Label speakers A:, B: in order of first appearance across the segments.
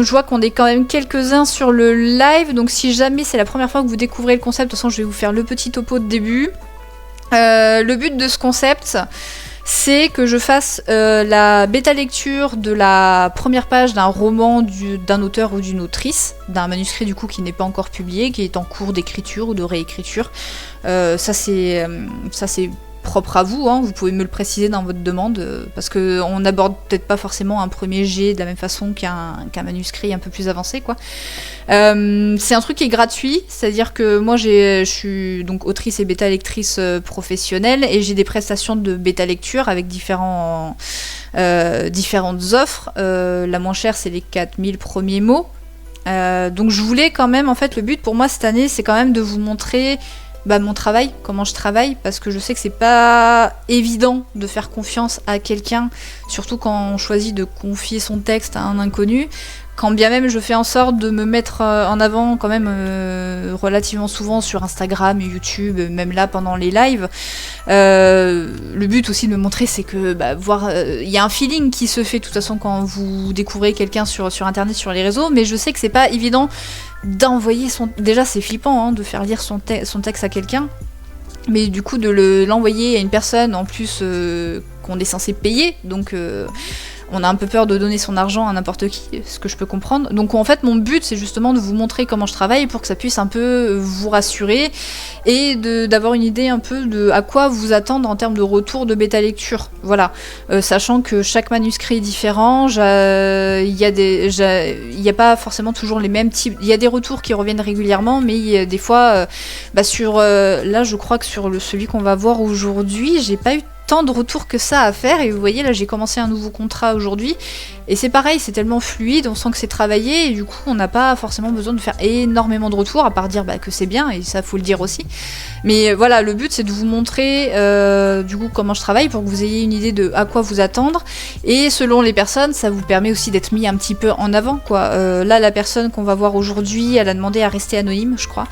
A: Je vois qu'on est quand même quelques-uns sur le live, donc si jamais c'est la première fois que vous découvrez le concept, de toute façon je vais vous faire le petit topo de début. Le but de ce concept, c'est que je fasse la bêta lecture de la première page d'un roman d'un auteur ou d'une autrice, d'un manuscrit du coup qui n'est pas encore publié, qui est en cours d'écriture ou de réécriture. Ça c'est propre à vous, hein. Vous pouvez me le préciser dans votre demande, parce qu'on n'aborde peut-être pas forcément un premier jet de la même façon qu'un manuscrit un peu plus avancé, quoi. C'est un truc qui est gratuit, c'est-à-dire que moi je suis donc autrice et bêta lectrice professionnelle, et j'ai des prestations de bêta lecture avec différentes offres. La moins chère, c'est les 4000 premiers mots. Donc je voulais quand même, en fait, le but pour moi cette année, c'est quand même de vous montrer mon travail, comment je travaille, parce que je sais que c'est pas évident de faire confiance à quelqu'un, surtout quand on choisit de confier son texte à un inconnu, quand bien même je fais en sorte de me mettre en avant quand même relativement souvent sur Instagram, YouTube, même là pendant les lives. Le but aussi de me montrer, c'est que il y a un feeling qui se fait de toute façon quand vous découvrez quelqu'un sur internet, sur les réseaux, mais je sais que c'est pas évident d'envoyer déjà c'est flippant, hein, de faire lire son texte à quelqu'un, mais du coup de l'envoyer à une personne en plus qu'on est censé payer, donc on a un peu peur de donner son argent à n'importe qui, ce que je peux comprendre. Donc en fait mon but c'est justement de vous montrer comment je travaille pour que ça puisse un peu vous rassurer et d'avoir une idée un peu de à quoi vous attendre en termes de retour de bêta lecture. Voilà, sachant que chaque manuscrit est différent, il y a pas forcément toujours les mêmes types. Il y a des retours qui reviennent régulièrement, mais des fois, là je crois que sur celui qu'on va voir aujourd'hui, j'ai pas eu tant de retours que ça à faire, et vous voyez là j'ai commencé un nouveau contrat aujourd'hui et c'est pareil, c'est tellement fluide, on sent que c'est travaillé et du coup on n'a pas forcément besoin de faire énormément de retours à part dire que c'est bien, et ça faut le dire aussi, mais voilà, le but c'est de vous montrer du coup comment je travaille pour que vous ayez une idée de à quoi vous attendre, et selon les personnes ça vous permet aussi d'être mis un petit peu en avant, quoi. Là la personne qu'on va voir aujourd'hui, elle a demandé à rester anonyme, je crois.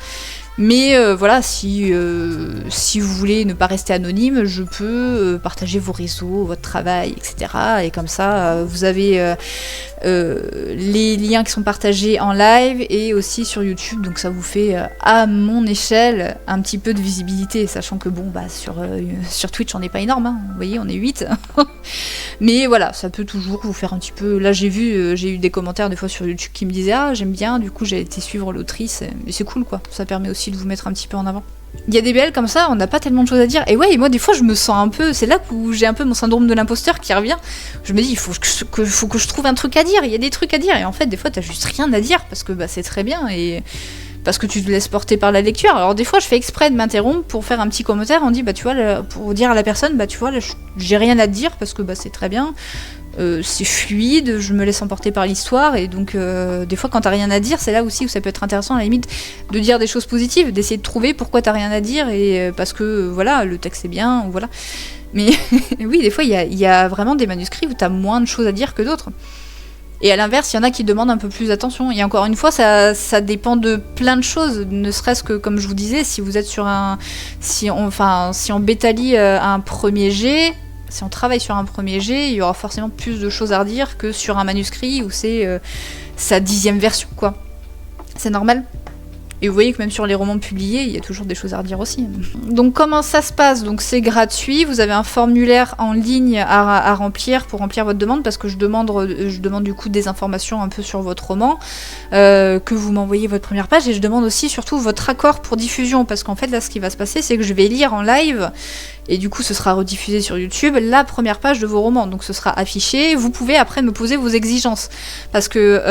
A: Mais voilà, si vous voulez ne pas rester anonyme, je peux partager vos réseaux, votre travail, etc. Et comme ça, vous avez les liens qui sont partagés en live et aussi sur YouTube. Donc ça vous fait, à mon échelle, un petit peu de visibilité. Sachant que sur Twitch, on n'est pas énorme, hein. Vous voyez, on est 8. Mais voilà, ça peut toujours vous faire un petit peu... Là, j'ai eu des commentaires des fois sur YouTube qui me disaient « Ah, j'aime bien, du coup j'ai été suivre l'autrice. » Et c'est cool, quoi. Ça permet aussi de vous mettre un petit peu en avant. Il y a des BL comme ça, on n'a pas tellement de choses à dire. Et ouais, moi des fois je me sens un peu... C'est là où j'ai un peu mon syndrome de l'imposteur qui revient. Je me dis, il faut que je trouve un truc à dire. Il y a des trucs à dire. Et en fait, des fois, t'as juste rien à dire parce que c'est très bien et... Parce que tu te laisses porter par la lecture. Alors des fois, je fais exprès de m'interrompre pour faire un petit commentaire. On dit, tu vois, pour dire à la personne, tu vois, là, j'ai rien à te dire parce que c'est très bien. C'est fluide, je me laisse emporter par l'histoire, et donc des fois quand t'as rien à dire, c'est là aussi où ça peut être intéressant à la limite de dire des choses positives, d'essayer de trouver pourquoi t'as rien à dire, et parce que voilà, le texte est bien, ou voilà. Mais oui, des fois il y a vraiment des manuscrits où t'as moins de choses à dire que d'autres. Et à l'inverse, il y en a qui demandent un peu plus d'attention. Et encore une fois, ça dépend de plein de choses, ne serait-ce que, comme je vous disais, si vous êtes sur si on bêta-lit un premier jet, si on travaille sur un premier jet, il y aura forcément plus de choses à redire que sur un manuscrit où c'est sa 10e version, quoi. C'est normal. Et vous voyez que même sur les romans publiés, il y a toujours des choses à redire aussi. Donc comment ça se passe ? Donc c'est gratuit, vous avez un formulaire en ligne à remplir pour remplir votre demande, parce que je demande du coup des informations un peu sur votre roman, que vous m'envoyez votre première page, et je demande aussi surtout votre accord pour diffusion, parce qu'en fait là ce qui va se passer, c'est que je vais lire en live, et du coup ce sera rediffusé sur YouTube, la première page de vos romans, donc ce sera affiché, vous pouvez après me poser vos exigences, parce que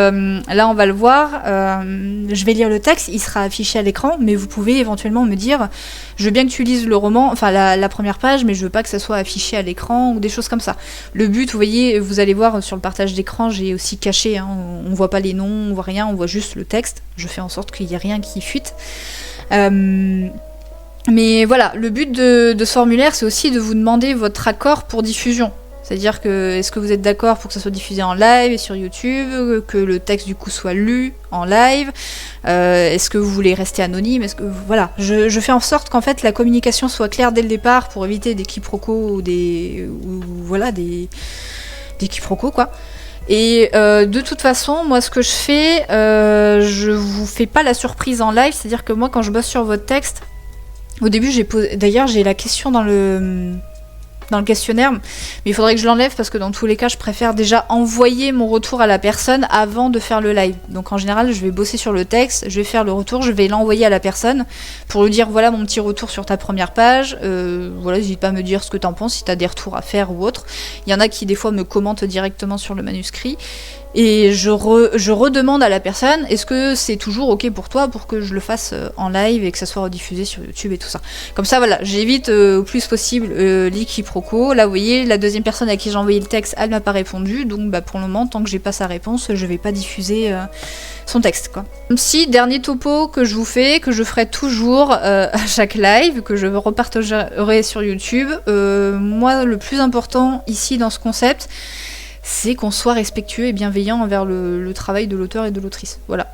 A: là on va le voir, je vais lire le texte, il sera affiché à l'écran, mais vous pouvez éventuellement me dire, je veux bien que tu lises le roman, enfin la première page, mais je veux pas que ça soit affiché à l'écran, ou des choses comme ça. Le but, vous voyez, vous allez voir sur le partage d'écran, j'ai aussi caché, hein, on voit pas les noms, on voit rien, on voit juste le texte, je fais en sorte qu'il y ait rien qui fuite. Mais voilà, le but de ce formulaire, c'est aussi de vous demander votre accord pour diffusion. C'est-à-dire que, est-ce que vous êtes d'accord pour que ça soit diffusé en live et sur YouTube, que le texte du coup soit lu en live, est-ce que vous voulez rester anonyme, est-ce que voilà, je fais en sorte qu'en fait la communication soit claire dès le départ pour éviter des quiproquos ou des quiproquos, quoi. Et de toute façon, moi ce que je fais, je vous fais pas la surprise en live, c'est-à-dire que moi quand je bosse sur votre texte, au début d'ailleurs j'ai la question dans le questionnaire, mais il faudrait que je l'enlève parce que dans tous les cas je préfère déjà envoyer mon retour à la personne avant de faire le live. Donc en général je vais bosser sur le texte, je vais faire le retour, je vais l'envoyer à la personne pour lui dire voilà mon petit retour sur ta première page, voilà, n'hésite pas à me dire ce que t'en penses, si t'as des retours à faire ou autre. Il y en a qui des fois me commentent directement sur le manuscrit. Et je redemande à la personne, est-ce que c'est toujours ok pour toi pour que je le fasse en live et que ça soit rediffusé sur YouTube et tout ça. Comme ça, voilà, j'évite au plus possible les quiproquos. Là, vous voyez, la deuxième personne à qui j'ai envoyé le texte, elle m'a pas répondu. Donc, bah, pour le moment, tant que j'ai pas sa réponse, je vais pas diffuser son texte, quoi. Si, dernier topo que je vous fais, que je ferai toujours à chaque live, que je repartagerai sur YouTube. Moi, le plus important ici dans ce concept, c'est qu'on soit respectueux et bienveillant envers le travail de l'auteur et de l'autrice. Voilà.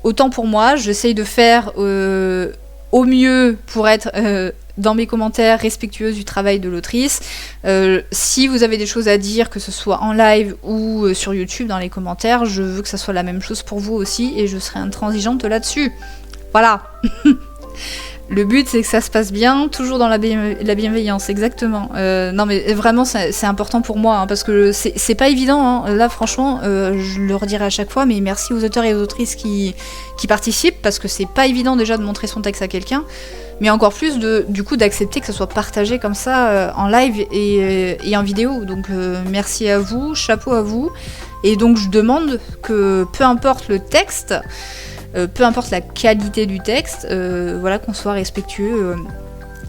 A: Autant pour moi, j'essaye de faire au mieux pour être dans mes commentaires respectueuse du travail de l'autrice. Si vous avez des choses à dire, que ce soit en live ou sur YouTube dans les commentaires, je veux que ça soit la même chose pour vous aussi et je serai intransigeante là-dessus. Voilà. Le but, c'est que ça se passe bien, toujours dans la bienveillance, exactement. Non, mais vraiment, c'est important pour moi, hein, parce que c'est pas évident. Hein. Là, franchement, je le redirai à chaque fois, mais merci aux auteurs et aux autrices qui participent, parce que c'est pas évident déjà de montrer son texte à quelqu'un, mais encore plus, du coup, d'accepter que ça soit partagé comme ça en live et en vidéo. Donc, merci à vous, chapeau à vous. Et donc, je demande que, peu importe le texte, peu importe la qualité du texte, voilà, qu'on soit respectueux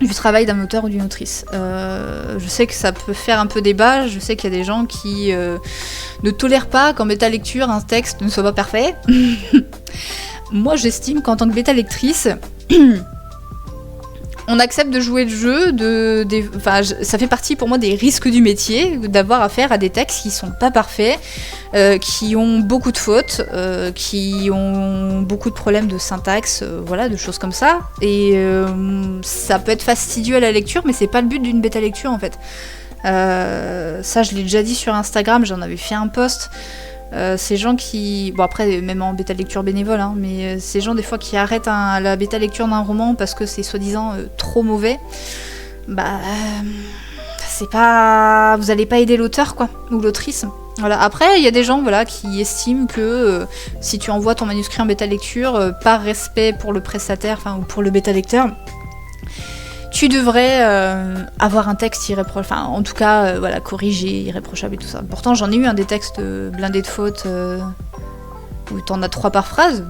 A: du travail d'un auteur ou d'une autrice. Je sais que ça peut faire un peu débat, je sais qu'il y a des gens qui ne tolèrent pas qu'en bêta-lecture, un texte ne soit pas parfait. Moi, j'estime qu'en tant que bêta-lectrice, on accepte de jouer le jeu, ça fait partie pour moi des risques du métier, d'avoir affaire à des textes qui sont pas parfaits, qui ont beaucoup de fautes, qui ont beaucoup de problèmes de syntaxe, voilà, de choses comme ça. Et ça peut être fastidieux à la lecture, mais c'est pas le but d'une bêta lecture en fait. Ça, je l'ai déjà dit sur Instagram, j'en avais fait un post. Ces gens qui... Bon après, même en bêta lecture bénévole, hein, mais ces gens des fois qui arrêtent la bêta lecture d'un roman parce que c'est soi-disant trop mauvais, bah... c'est pas... Vous allez pas aider l'auteur, quoi, ou l'autrice. Voilà. Après, il y a des gens, voilà, qui estiment que si tu envoies ton manuscrit en bêta lecture, par respect pour le prestataire, enfin, ou pour le bêta lecteur, tu devrais avoir un texte irréprochable, enfin en tout cas voilà, corrigé, irréprochable et tout ça. Pourtant j'en ai eu des textes blindés de fautes où t'en as 3 par phrase.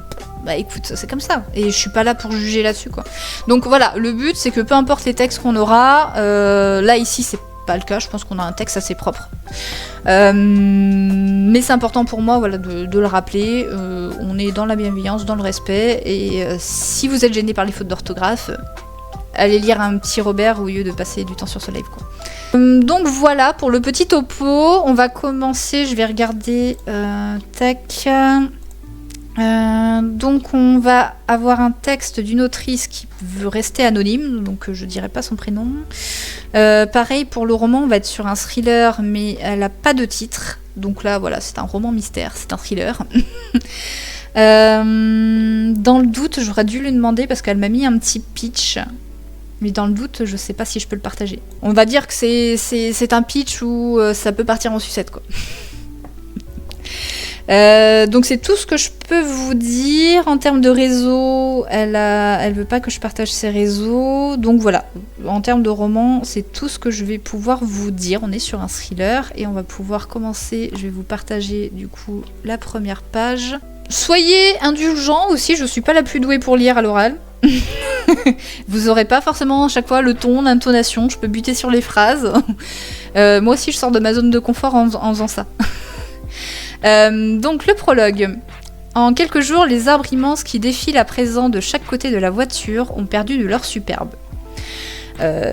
A: Bah écoute, c'est comme ça, et je suis pas là pour juger là-dessus, quoi. Donc voilà, le but c'est que peu importe les textes qu'on aura, là ici c'est pas le cas, je pense qu'on a un texte assez propre. Mais c'est important pour moi, voilà, de le rappeler, on est dans la bienveillance, dans le respect, et si vous êtes gêné par les fautes d'orthographe, allez lire un petit Robert au lieu de passer du temps sur ce live, quoi. Donc voilà pour le petit topo. On va commencer, je vais regarder. Tac. Donc on va avoir un texte d'une autrice qui veut rester anonyme, donc je dirai pas son prénom. Pareil pour le roman, on va être sur un thriller, mais elle a pas de titre. Donc là, voilà, c'est un roman mystère, c'est un thriller. Dans le doute, j'aurais dû lui demander parce qu'elle m'a mis un petit pitch. Mais dans le doute, je sais pas si je peux le partager. On va dire que c'est un pitch où ça peut partir en sucette, quoi. Donc c'est tout ce que je peux vous dire. En termes de réseau, elle veut pas que je partage ses réseaux. Donc voilà, en termes de roman, c'est tout ce que je vais pouvoir vous dire. On est sur un thriller et on va pouvoir commencer. Je vais vous partager du coup la première page. Soyez indulgents aussi, je suis pas la plus douée pour lire à l'oral. Vous aurez pas forcément à chaque fois le ton, l'intonation, je peux buter sur les phrases. Moi aussi je sors de ma zone de confort en faisant ça. Donc le prologue. En quelques jours, les arbres immenses qui défilent à présent de chaque côté de la voiture ont perdu de leur superbe.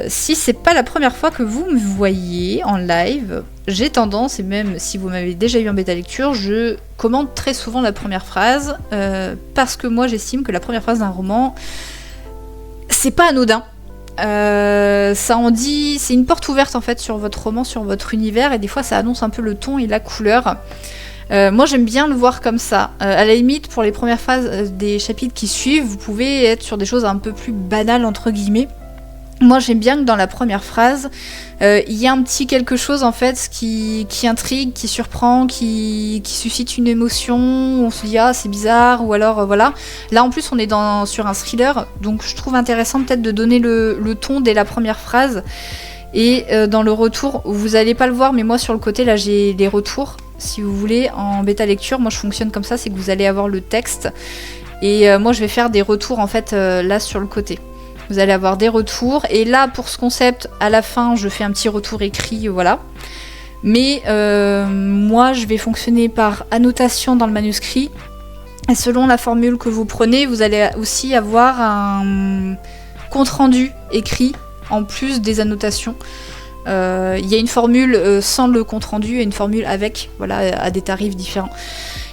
A: Si c'est pas la première fois que vous me voyez en live, j'ai tendance, et même si vous m'avez déjà eu en bêta lecture, je commente très souvent la première phrase, parce que moi j'estime que la première phrase d'un roman, c'est pas anodin. Ça en dit, c'est une porte ouverte en fait sur votre roman, sur votre univers, et des fois ça annonce un peu le ton et la couleur. Moi j'aime bien le voir comme ça. À la limite, pour les premières phrases des chapitres qui suivent, vous pouvez être sur des choses un peu plus banales entre guillemets. Moi j'aime bien que dans la première phrase, il y a un petit quelque chose en fait qui intrigue, qui surprend, qui suscite une émotion, on se dit ah c'est bizarre, ou alors voilà. Là en plus on est sur un thriller, donc je trouve intéressant peut-être de donner le ton dès la première phrase. Et dans le retour, vous allez pas le voir, mais moi sur le côté là j'ai les retours. Si vous voulez, en bêta lecture, moi je fonctionne comme ça, c'est que vous allez avoir le texte. Et moi je vais faire des retours en fait là sur le côté. Vous allez avoir des retours. Et là pour ce concept, à la fin je fais un petit retour écrit, voilà. Mais moi je vais fonctionner par annotation dans le manuscrit. Et selon la formule que vous prenez, vous allez aussi avoir un compte rendu écrit en plus des annotations. Il y a une formule sans le compte rendu et une formule avec, voilà, à des tarifs différents.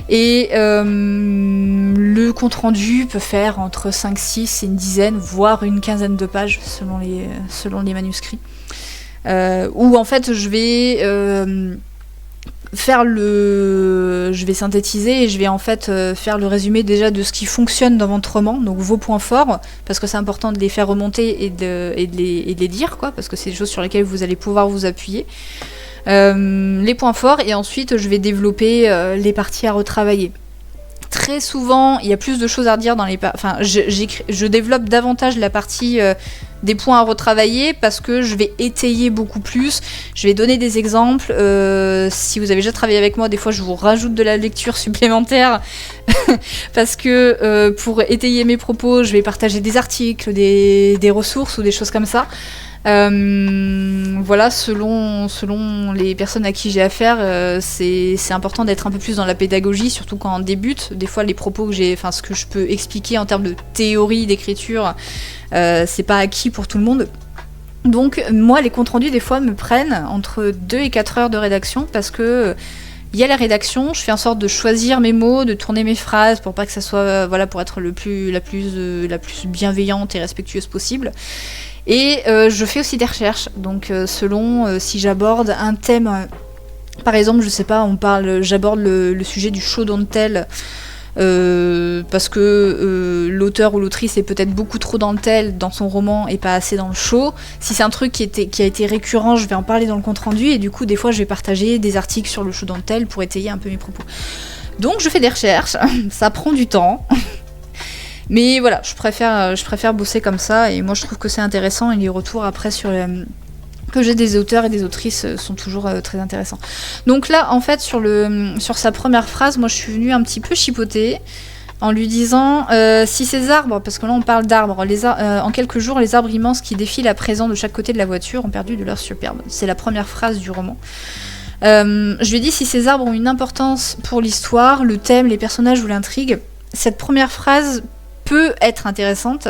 A: Et le compte rendu peut faire entre 5, 6 et une dizaine, voire une quinzaine de pages selon les manuscrits. Où en fait je vais je vais synthétiser et je vais en fait faire le résumé déjà de ce qui fonctionne dans votre roman, donc vos points forts, parce que c'est important de les faire remonter et de les dire, quoi, parce que c'est des choses sur lesquelles vous allez pouvoir vous appuyer. Les points forts, et ensuite je vais développer les parties à retravailler. Très souvent, il y a plus de choses à redire dans les... Enfin, je développe davantage la partie des points à retravailler parce que je vais étayer beaucoup plus. Je vais donner des exemples. Si vous avez déjà travaillé avec moi, des fois, je vous rajoute de la lecture supplémentaire parce que pour étayer mes propos, je vais partager des articles, des ressources ou des choses comme ça. Voilà, selon les personnes à qui j'ai affaire, c'est important d'être un peu plus dans la pédagogie, surtout quand on débute. Des fois les propos que j'ai, enfin ce que je peux expliquer en termes de théorie d'écriture, c'est pas acquis pour tout le monde. Donc moi les comptes rendus des fois me prennent entre 2 et 4 heures de rédaction parce que il y a la rédaction, je fais en sorte de choisir mes mots, de tourner mes phrases pour pas que ça soit voilà, pour être la plus bienveillante et respectueuse possible. Et je fais aussi des recherches, donc selon si j'aborde un thème, par exemple, je sais pas, j'aborde le sujet du show don't tell, parce que l'auteur ou l'autrice est peut-être beaucoup trop dans le tell dans son roman et pas assez dans le show. Si c'est un truc qui a été récurrent, je vais en parler dans le compte rendu, et du coup des fois je vais partager des articles sur le show don't tell pour étayer un peu mes propos. Donc je fais des recherches, ça prend du temps. Mais voilà, je préfère bosser comme ça, et moi je trouve que c'est intéressant, et les retours après que j'ai des auteurs et des autrices sont toujours très intéressants. Donc là, en fait, sur sa première phrase, moi je suis venue un petit peu chipoter en lui disant si ces arbres, parce que là on parle d'arbres, en quelques jours, les arbres immenses qui défilent à présent de chaque côté de la voiture ont perdu de leur superbe. C'est la première phrase du roman. Je lui ai dit si ces arbres ont une importance pour l'histoire, le thème, les personnages ou l'intrigue, cette première phrase peut être intéressante,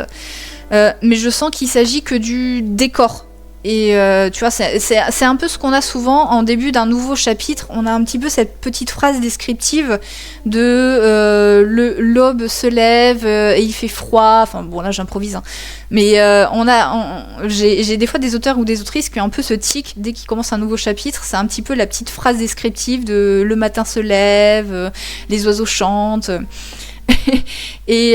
A: mais je sens qu'il s'agit que du décor. Et tu vois, c'est un peu ce qu'on a souvent en début d'un nouveau chapitre. On a un petit peu cette petite phrase descriptive de l'aube se lève et il fait froid. Enfin bon, là j'improvise, hein. Mais j'ai des fois des auteurs ou des autrices qui ont un peu ce tic dès qu'ils commencent un nouveau chapitre. C'est un petit peu la petite phrase descriptive de le matin se lève, les oiseaux chantent. Et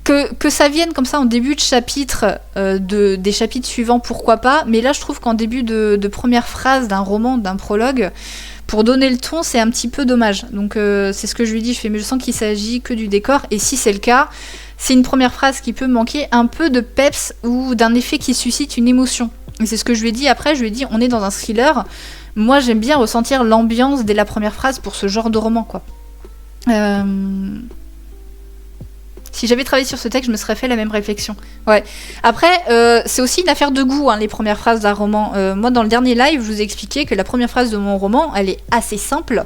A: que ça vienne comme ça en début de chapitre, des chapitres suivants, pourquoi pas, mais là je trouve qu'en début de première phrase d'un roman, d'un prologue, pour donner le ton, c'est un petit peu dommage. Donc c'est ce que je lui dis, mais je sens qu'il s'agit que du décor, et si c'est le cas, c'est une première phrase qui peut manquer un peu de peps ou d'un effet qui suscite une émotion. Et c'est ce que je lui ai dit après, je lui ai dit on est dans un thriller, moi j'aime bien ressentir l'ambiance dès la première phrase pour ce genre de roman, quoi. Si j'avais travaillé sur ce texte, je me serais fait la même réflexion. Ouais. Après, c'est aussi une affaire de goût, hein, les premières phrases d'un roman. Moi, dans le dernier live, je vous ai expliqué que la première phrase de mon roman, elle est assez simple.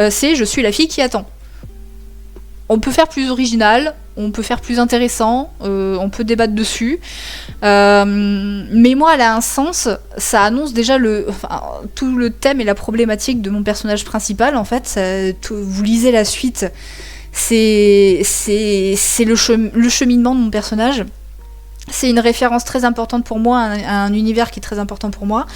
A: C'est « Je suis la fille qui attend ». On peut faire plus original, on peut faire plus intéressant, on peut débattre dessus. Mais moi, elle a un sens. Ça annonce déjà tout le thème et la problématique de mon personnage principal. En fait, vous lisez la suite. C'est le cheminement de mon personnage. C'est une référence très importante pour moi, un univers qui est très important pour moi.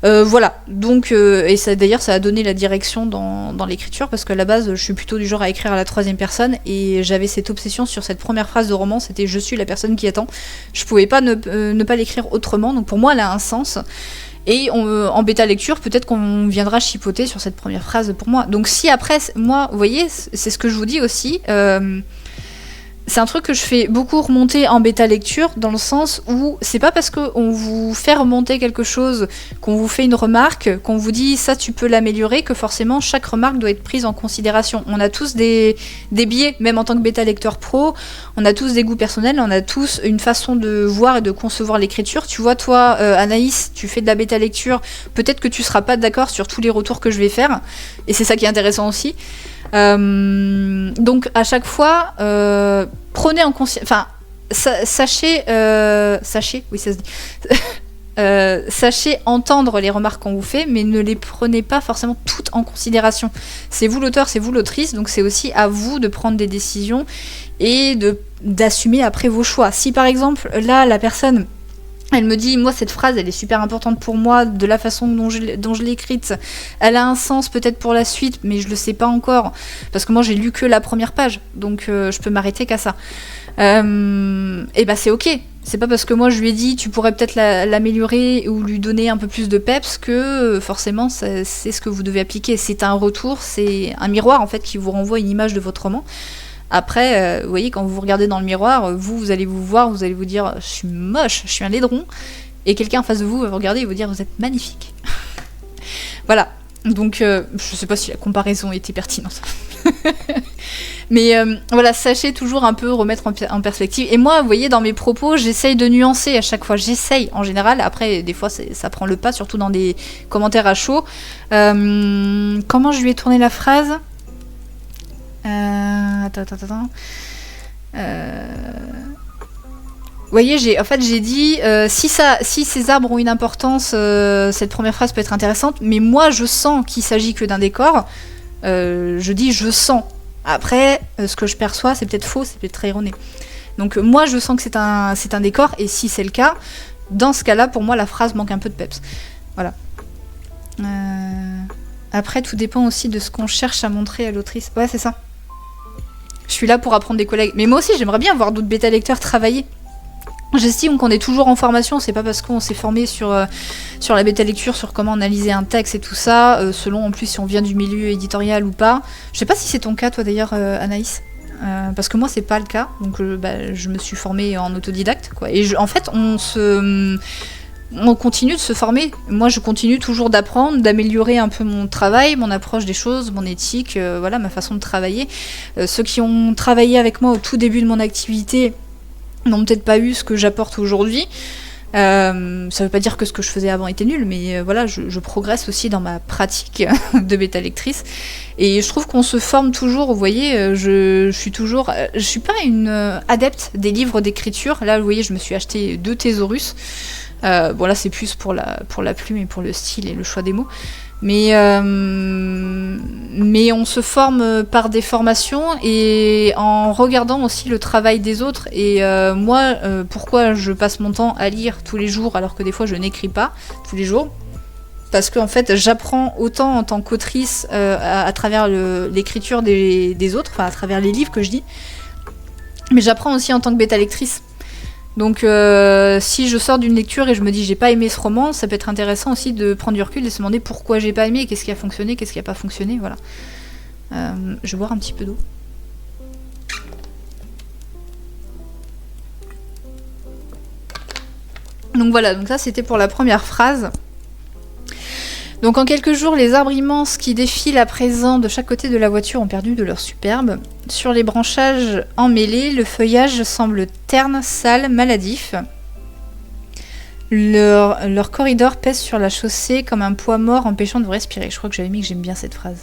A: Voilà, donc, et ça, d'ailleurs ça a donné la direction dans l'écriture, parce qu'à la base je suis plutôt du genre à écrire à la troisième personne, et j'avais cette obsession sur cette première phrase de roman, c'était je suis la personne qui attend. Je pouvais pas ne pas l'écrire autrement, donc pour moi elle a un sens. Et en bêta lecture, peut-être qu'on viendra chipoter sur cette première phrase pour moi. Donc si après, moi, vous voyez, c'est ce que je vous dis aussi, c'est un truc que je fais beaucoup remonter en bêta lecture, dans le sens où c'est pas parce qu'on vous fait remonter quelque chose, qu'on vous fait une remarque, qu'on vous dit ça tu peux l'améliorer, que forcément chaque remarque doit être prise en considération. On a tous des biais, même en tant que bêta lecteur pro, on a tous des goûts personnels, on a tous une façon de voir et de concevoir l'écriture. Tu vois, toi, Anaïs, tu fais de la bêta lecture, peut-être que tu seras pas d'accord sur tous les retours que je vais faire, et c'est ça qui est intéressant aussi. Donc à chaque fois, prenez en conscience, enfin, sachez, oui ça se dit, sachez entendre les remarques qu'on vous fait, mais ne les prenez pas forcément toutes en considération. C'est vous l'auteur, c'est vous l'autrice, donc c'est aussi à vous de prendre des décisions et d'assumer après vos choix. Si par exemple là la personne elle me dit, moi cette phrase elle est super importante pour moi, de la façon dont je l'ai écrite, elle a un sens peut-être pour la suite, mais je le sais pas encore, parce que moi j'ai lu que la première page, donc je peux m'arrêter qu'à ça. Et bah c'est ok, c'est pas parce que moi je lui ai dit tu pourrais peut-être l'améliorer ou lui donner un peu plus de peps que forcément c'est ce que vous devez appliquer. C'est un retour, c'est un miroir en fait qui vous renvoie une image de votre roman. Après, vous voyez, quand vous vous regardez dans le miroir, vous allez vous voir, vous allez vous dire « je suis moche, je suis un laidron », et quelqu'un en face de vous va vous regarder et vous dire « vous êtes magnifique ». Voilà, donc je sais pas si la comparaison était pertinente. Mais voilà, sachez toujours un peu remettre en perspective. Et moi, vous voyez, dans mes propos, j'essaye de nuancer à chaque fois. J'essaye, en général. Après, des fois, ça prend le pas, surtout dans des commentaires à chaud. Comment je lui ai tourné la phrase ? Attends. Vous voyez, j'ai dit si ces arbres ont une importance, cette première phrase peut être intéressante, mais moi je sens qu'il s'agit que d'un décor. Je dis je sens. Après, ce que je perçois, c'est peut-être faux, c'est peut-être très erroné. Donc moi je sens que c'est un décor, et si c'est le cas, dans ce cas-là, pour moi la phrase manque un peu de peps. Voilà. Après, tout dépend aussi de ce qu'on cherche à montrer à l'autrice. Ouais, c'est ça. Je suis là pour apprendre des collègues. Mais moi aussi, j'aimerais bien voir d'autres bêta-lecteurs travailler. J'estime qu'on est toujours en formation. C'est pas parce qu'on s'est formé sur la bêta-lecture, sur comment analyser un texte et tout ça, selon en plus si on vient du milieu éditorial ou pas. Je sais pas si c'est ton cas, toi d'ailleurs, Anaïs. Parce que moi, c'est pas le cas. Donc, je me suis formée en autodidacte, quoi. Et en fait, on continue de se former. Moi, je continue toujours d'apprendre, d'améliorer un peu mon travail, mon approche des choses, mon éthique, voilà, ma façon de travailler. Ceux qui ont travaillé avec moi au tout début de mon activité n'ont peut-être pas eu ce que j'apporte aujourd'hui. Ça veut pas dire que ce que je faisais avant était nul, mais voilà, je progresse aussi dans ma pratique de bêta lectrice. Et je trouve qu'on se forme toujours, vous voyez, je suis pas une adepte des livres d'écriture. Là, vous voyez, je me suis acheté 2 thésaurus. Bon là c'est plus pour la plume et pour le style et le choix des mots, mais on se forme par des formations et en regardant aussi le travail des autres. Et moi, pourquoi je passe mon temps à lire tous les jours alors que des fois je n'écris pas tous les jours? Parce qu'en fait j'apprends autant en tant qu'autrice à travers l'écriture des autres, enfin à travers les livres que je lis, mais j'apprends aussi en tant que bêta lectrice. Donc si je sors d'une lecture et je me dis j'ai pas aimé ce roman, ça peut être intéressant aussi de prendre du recul et se demander pourquoi j'ai pas aimé, qu'est-ce qui a fonctionné, qu'est-ce qui a pas fonctionné, voilà. Je vais boire un petit peu d'eau. Donc voilà, donc ça c'était pour la première phrase. Donc en quelques jours, les arbres immenses qui défilent à présent de chaque côté de la voiture ont perdu de leur superbe. Sur les branchages emmêlés, le feuillage semble terne, sale, maladif. Leur corridor pèse sur la chaussée comme un poids mort empêchant de vous respirer. Je crois que j'avais mis que j'aime bien cette phrase.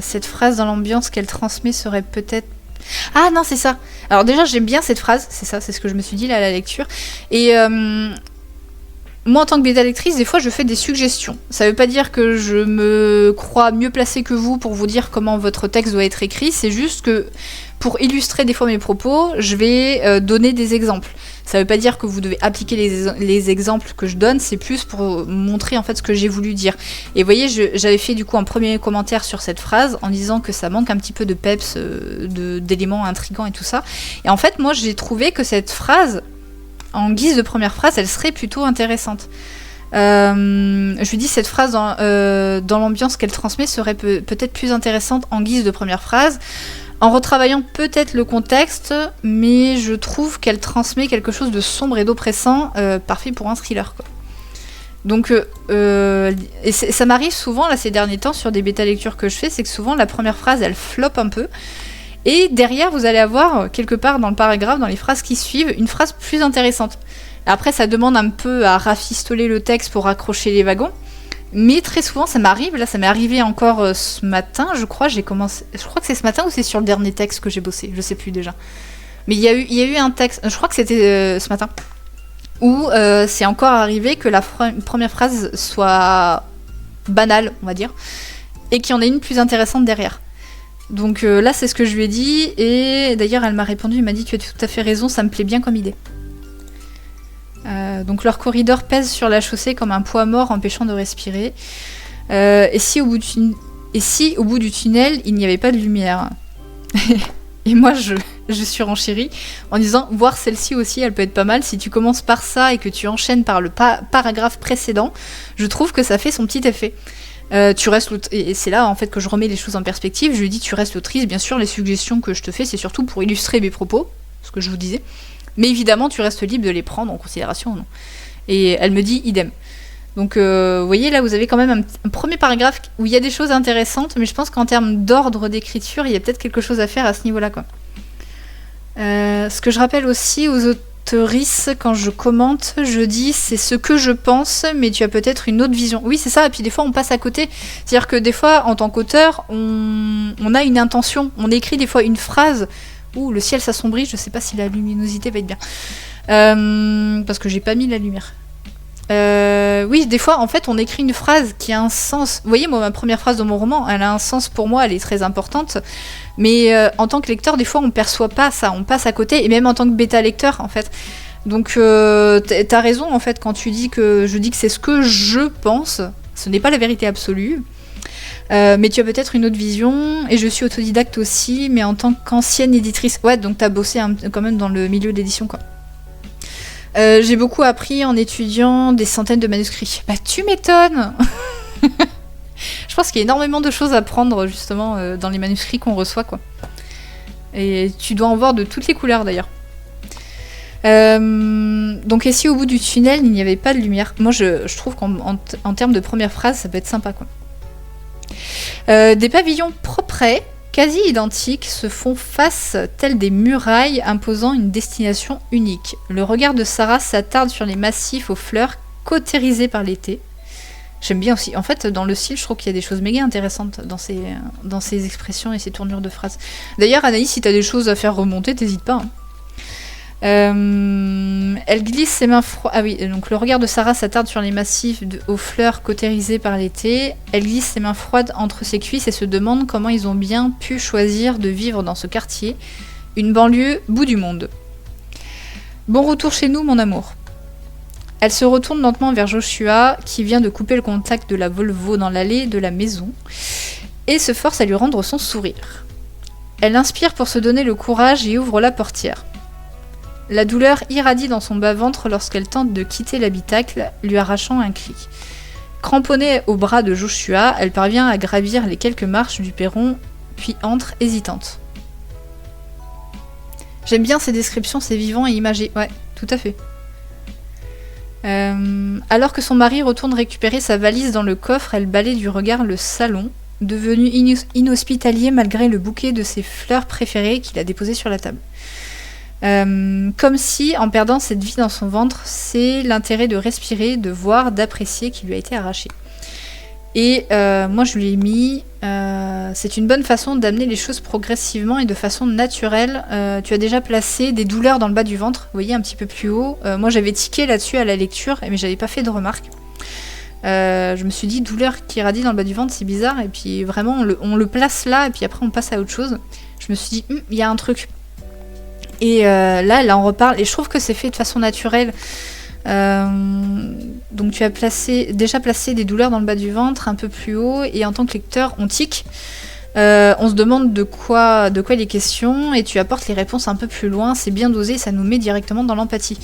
A: Cette phrase dans l'ambiance qu'elle transmet serait peut-être... Ah non, c'est ça. Alors déjà, j'aime bien cette phrase, c'est ça, c'est ce que je me suis dit là à la lecture. Et... moi, en tant que bêta-lectrice, des fois, je fais des suggestions. Ça veut pas dire que je me crois mieux placée que vous pour vous dire comment votre texte doit être écrit. C'est juste que, pour illustrer des fois mes propos, je vais donner des exemples. Ça veut pas dire que vous devez appliquer les exemples que je donne, c'est plus pour montrer en fait ce que j'ai voulu dire. Et vous voyez, j'avais fait du coup un premier commentaire sur cette phrase en disant que ça manque un petit peu de peps, d'éléments intrigants et tout ça. Et en fait, moi, j'ai trouvé que cette phrase, en guise de première phrase, elle serait plutôt intéressante. Je lui dis cette phrase dans l'ambiance qu'elle transmet serait peut-être plus intéressante en guise de première phrase, en retravaillant peut-être le contexte, mais je trouve qu'elle transmet quelque chose de sombre et d'oppressant, parfait pour un thriller, quoi. Donc, et ça m'arrive souvent là ces derniers temps sur des bêta-lectures que je fais, c'est que souvent la première phrase elle floppe un peu. Et derrière, vous allez avoir, quelque part dans le paragraphe, dans les phrases qui suivent, une phrase plus intéressante. Après, ça demande un peu à rafistoler le texte pour accrocher les wagons. Mais très souvent, ça m'arrive. Là, ça m'est arrivé encore ce matin, je crois. Je crois que c'est ce matin ou c'est sur le dernier texte que j'ai bossé. Je sais plus déjà. Mais il y a eu un texte, je crois que c'était ce matin, où c'est encore arrivé que la première phrase soit banale, on va dire, et qu'il y en ait une plus intéressante derrière. Donc là, c'est ce que je lui ai dit, et d'ailleurs, elle m'a répondu, elle m'a dit « Tu as tout à fait raison, ça me plaît bien comme idée. » Donc leur corridor pèse sur la chaussée comme un poids mort empêchant de respirer. Et si au bout du tunnel, il n'y avait pas de lumière. Et moi, je suis renchérie en disant « Voir celle-ci aussi, elle peut être pas mal. Si tu commences par ça et que tu enchaînes par le paragraphe précédent, je trouve que ça fait son petit effet. » Tu restes et c'est là en fait que je remets les choses en perspective. Je lui dis tu restes l'autrice, bien sûr les suggestions que je te fais c'est surtout pour illustrer mes propos, ce que je vous disais, mais évidemment tu restes libre de les prendre en considération ou non. Et elle me dit idem. Donc vous voyez là vous avez quand même un premier paragraphe où il y a des choses intéressantes, mais je pense qu'en termes d'ordre d'écriture il y a peut-être quelque chose à faire à ce niveau là quoi. Ce que je rappelle aussi aux autrices quand je commente, je dis c'est ce que je pense, mais tu as peut-être une autre vision. Oui, c'est ça, et puis des fois on passe à côté. C'est-à-dire que des fois, en tant qu'auteur, on a une intention, on écrit des fois une phrase. Ouh, le ciel s'assombrit, je sais pas si la luminosité va être bien. Parce que j'ai pas mis la lumière. Oui, des fois, en fait, on écrit une phrase qui a un sens. Vous voyez, moi, ma première phrase dans mon roman, elle a un sens pour moi, elle est très importante. Mais en tant que lecteur, des fois, on perçoit pas ça, on passe à côté. Et même en tant que bêta-lecteur, en fait. Donc, t'as raison, en fait, quand tu dis que je dis que c'est ce que je pense. Ce n'est pas la vérité absolue. Mais tu as peut-être une autre vision. Et je suis autodidacte aussi, mais en tant qu'ancienne éditrice. Ouais, donc t'as bossé quand même dans le milieu de l'édition, quoi. J'ai beaucoup appris en étudiant des centaines de manuscrits. Bah tu m'étonnes. Je pense qu'il y a énormément de choses à prendre justement dans les manuscrits qu'on reçoit quoi. Et tu dois en voir de toutes les couleurs d'ailleurs. Donc et si au bout du tunnel il n'y avait pas de lumière. Moi je trouve qu'en termes de première phrase ça peut être sympa quoi. Des pavillons propres, quasi identiques, se font face tels des murailles imposant une destination unique. Le regard de Sarah s'attarde sur les massifs aux fleurs cautérisés par l'été. J'aime bien aussi. En fait, dans le style, je trouve qu'il y a des choses méga intéressantes dans ces expressions et ces tournures de phrases. D'ailleurs, Anaïs, si t'as des choses à faire remonter, t'hésites pas. Hein. Elle glisse ses mains froides. Ah oui, donc le regard de Sarah s'attarde sur les massifs aux fleurs cautérisées par l'été. Elle glisse ses mains froides entre ses cuisses et se demande comment ils ont bien pu choisir de vivre dans ce quartier, une banlieue bout du monde. Bon retour chez nous, mon amour. Elle se retourne lentement vers Joshua, qui vient de couper le contact de la Volvo dans l'allée de la maison, et se force à lui rendre son sourire. Elle inspire pour se donner le courage et ouvre la portière. La douleur irradie dans son bas-ventre lorsqu'elle tente de quitter l'habitacle, lui arrachant un cri. Cramponnée au bras de Joshua, elle parvient à gravir les quelques marches du perron, puis entre hésitante. J'aime bien ces descriptions, c'est vivant et imagé. Ouais, tout à fait. Alors que son mari retourne récupérer sa valise dans le coffre, elle balaie du regard le salon, devenu inhospitalier malgré le bouquet de ses fleurs préférées qu'il a déposé sur la table. Comme si, en perdant cette vie dans son ventre, c'est l'intérêt de respirer, de voir, d'apprécier qui lui a été arraché. Et moi, je lui ai mis... c'est une bonne façon d'amener les choses progressivement et de façon naturelle. Tu as déjà placé des douleurs dans le bas du ventre, vous voyez, un petit peu plus haut. Moi, j'avais tiqué là-dessus à la lecture, mais j'avais pas fait de remarques. Je me suis dit, douleur qui irradie dans le bas du ventre, c'est bizarre. Et puis vraiment, on le place là, et puis après, on passe à autre chose. Je me suis dit, il y a un truc. Et là, elle en reparle, et je trouve que c'est fait de façon naturelle. Donc tu as déjà placé des douleurs dans le bas du ventre un peu plus haut, et en tant que lecteur on tique, on se demande de quoi il est question, et tu apportes les réponses un peu plus loin, c'est bien dosé, ça nous met directement dans l'empathie.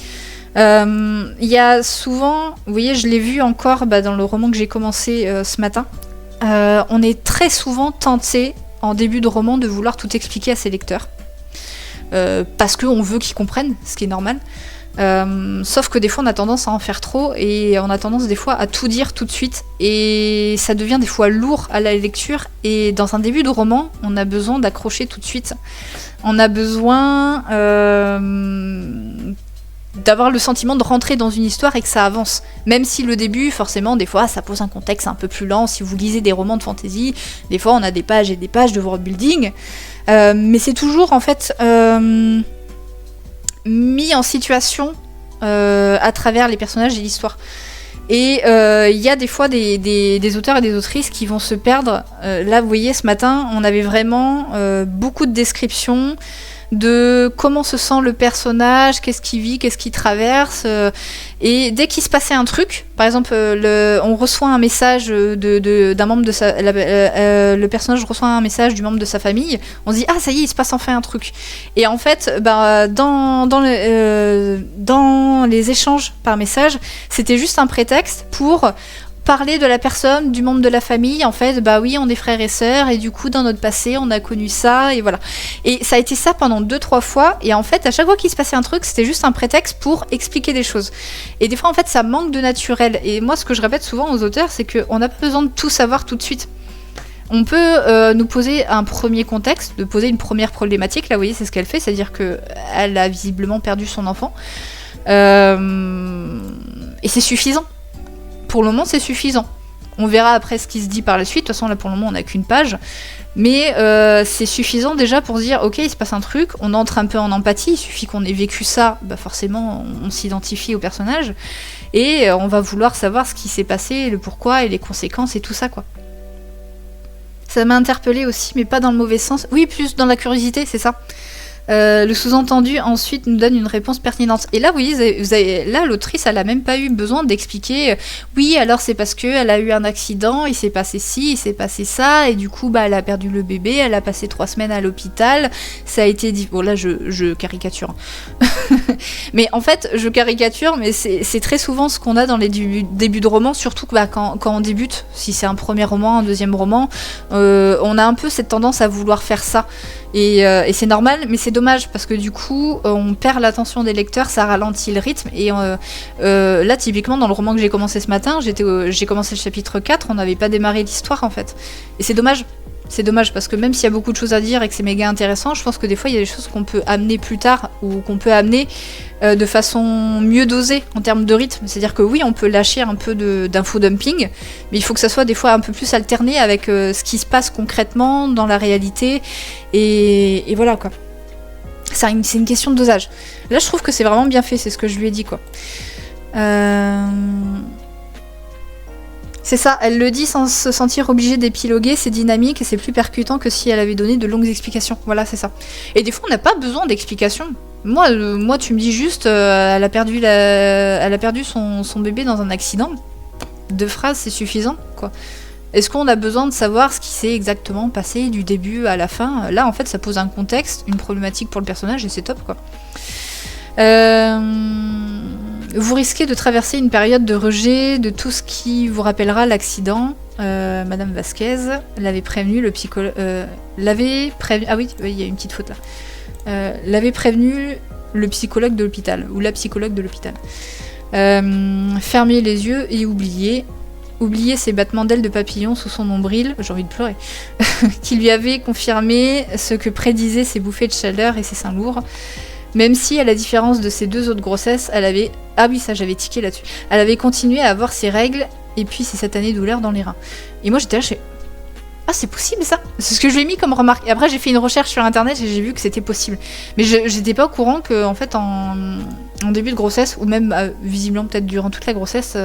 A: Il y a souvent, vous voyez, je l'ai vu encore dans le roman que j'ai commencé ce matin, on est très souvent tenté en début de roman de vouloir tout expliquer à ses lecteurs, parce qu'on veut qu'ils comprennent, ce qui est normal. Sauf que des fois on a tendance à en faire trop, et on a tendance des fois à tout dire tout de suite, et ça devient des fois lourd à la lecture. Et dans un début de roman, on a besoin d'accrocher tout de suite, on a besoin d'avoir le sentiment de rentrer dans une histoire et que ça avance, même si le début forcément des fois ça pose un contexte un peu plus lent. Si vous lisez des romans de fantasy, des fois on a des pages et des pages de world building, mais c'est toujours en fait mis en situation à travers les personnages et l'histoire. Et il y a des fois des auteurs et des autrices qui vont se perdre. Là, vous voyez, ce matin, on avait vraiment beaucoup de descriptions de comment se sent le personnage, qu'est-ce qu'il vit, qu'est-ce qu'il traverse. Et dès qu'il se passait un truc, par exemple, on reçoit un message d'un membre de sa... le personnage reçoit un message du membre de sa famille, on se dit « Ah, ça y est, il se passe enfin un truc !» Et en fait, dans les échanges par message, c'était juste un prétexte pour parler de la personne, du membre de la famille. En fait, oui, on est frères et sœurs, et du coup, dans notre passé, on a connu ça, et voilà. Et ça a été ça pendant 2-3 fois, et en fait, à chaque fois qu'il se passait un truc, c'était juste un prétexte pour expliquer des choses. Et des fois, en fait, ça manque de naturel. Et moi, ce que je répète souvent aux auteurs, c'est qu'on n'a pas besoin de tout savoir tout de suite. On peut nous poser un premier contexte, de poser une première problématique. Là, vous voyez, c'est ce qu'elle fait, c'est-à-dire qu'elle a visiblement perdu son enfant. Et c'est suffisant. Pour le moment, c'est suffisant. On verra après ce qui se dit par la suite. De toute façon, là, pour le moment, on n'a qu'une page. Mais c'est suffisant déjà pour se dire, ok, il se passe un truc, on entre un peu en empathie, il suffit qu'on ait vécu ça, forcément, on s'identifie au personnage, et on va vouloir savoir ce qui s'est passé, le pourquoi et les conséquences et tout ça, quoi. Ça m'a interpellée aussi, mais pas dans le mauvais sens. Oui, plus dans la curiosité, c'est ça. Le sous-entendu ensuite nous donne une réponse pertinente. Et là, vous voyez, là, l'autrice, elle a même pas eu besoin d'expliquer. Oui, alors c'est parce que elle a eu un accident, il s'est passé ci, il s'est passé ça, et du coup, elle a perdu le bébé, elle a passé 3 semaines à l'hôpital. Ça a été dit. Bon, là, je caricature. Mais en fait, je caricature, mais c'est très souvent ce qu'on a dans les débuts de romans, surtout que quand on débute. Si c'est un premier roman, un deuxième roman, on a un peu cette tendance à vouloir faire ça. Et c'est normal, mais c'est dommage parce que du coup on perd l'attention des lecteurs, ça ralentit le rythme. Et là typiquement dans le roman que j'ai commencé ce matin, j'ai commencé le chapitre 4, on n'avait pas démarré l'histoire en fait. Et c'est dommage. C'est dommage parce que même s'il y a beaucoup de choses à dire et que c'est méga intéressant, je pense que des fois il y a des choses qu'on peut amener plus tard ou qu'on peut amener de façon mieux dosée en termes de rythme. C'est-à-dire que oui, on peut lâcher un peu d'info-dumping, mais il faut que ça soit des fois un peu plus alterné avec ce qui se passe concrètement dans la réalité. Et voilà quoi. C'est une question de dosage. Là je trouve que c'est vraiment bien fait, c'est ce que je lui ai dit quoi. C'est ça, elle le dit sans se sentir obligée d'épiloguer, c'est dynamique et c'est plus percutant que si elle avait donné de longues explications. Voilà, c'est ça. Et des fois, on n'a pas besoin d'explications. Moi, tu me dis juste, elle a perdu son bébé dans un accident. 2 phrases, c'est suffisant, quoi. Est-ce qu'on a besoin de savoir ce qui s'est exactement passé du début à la fin ? Là, en fait, ça pose un contexte, une problématique pour le personnage et c'est top, quoi. Vous risquez de traverser une période de rejet de tout ce qui vous rappellera l'accident. Madame Vasquez l'avait prévenu, le psychologue... Ah oui, il y a une petite faute là. L'avait prévenu le psychologue de l'hôpital, ou la psychologue de l'hôpital. Fermez les yeux et oubliez ces battements d'ailes de papillon sous son nombril, j'ai envie de pleurer, qui lui avaient confirmé ce que prédisaient ses bouffées de chaleur et ses seins lourds. Même si, à la différence de ses 2 autres grossesses, elle avait... Ah oui, ça, j'avais tiqué là-dessus. Elle avait continué à avoir ses règles et puis ces satanées douleurs dans les reins. Et moi j'étais là, ah, c'est possible ça? C'est ce que je lui ai mis comme remarque. Et après, j'ai fait une recherche sur internet et j'ai vu que c'était possible. Mais j'étais pas au courant que, en fait, en début de grossesse, ou même visiblement peut-être durant toute la grossesse,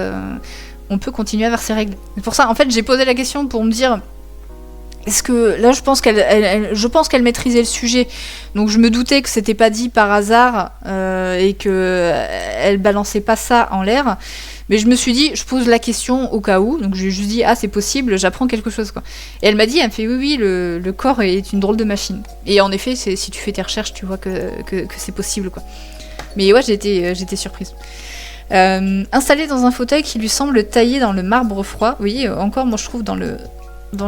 A: on peut continuer à avoir ses règles. C'est pour ça, en fait, j'ai posé la question pour me dire. Est-ce que là, je pense qu'elle maîtrisait le sujet, donc je me doutais que c'était pas dit par hasard et que elle balançait pas ça en l'air. Mais je me suis dit, je pose la question au cas où, donc je lui ai juste dit, ah c'est possible, j'apprends quelque chose quoi. Et elle m'a dit, elle me fait oui, le corps est une drôle de machine. Et en effet, si tu fais tes recherches, tu vois que c'est possible quoi. Mais ouais, j'étais surprise. Installée dans un fauteuil qui lui semble taillé dans le marbre froid, vous voyez, encore moi je trouve dans le on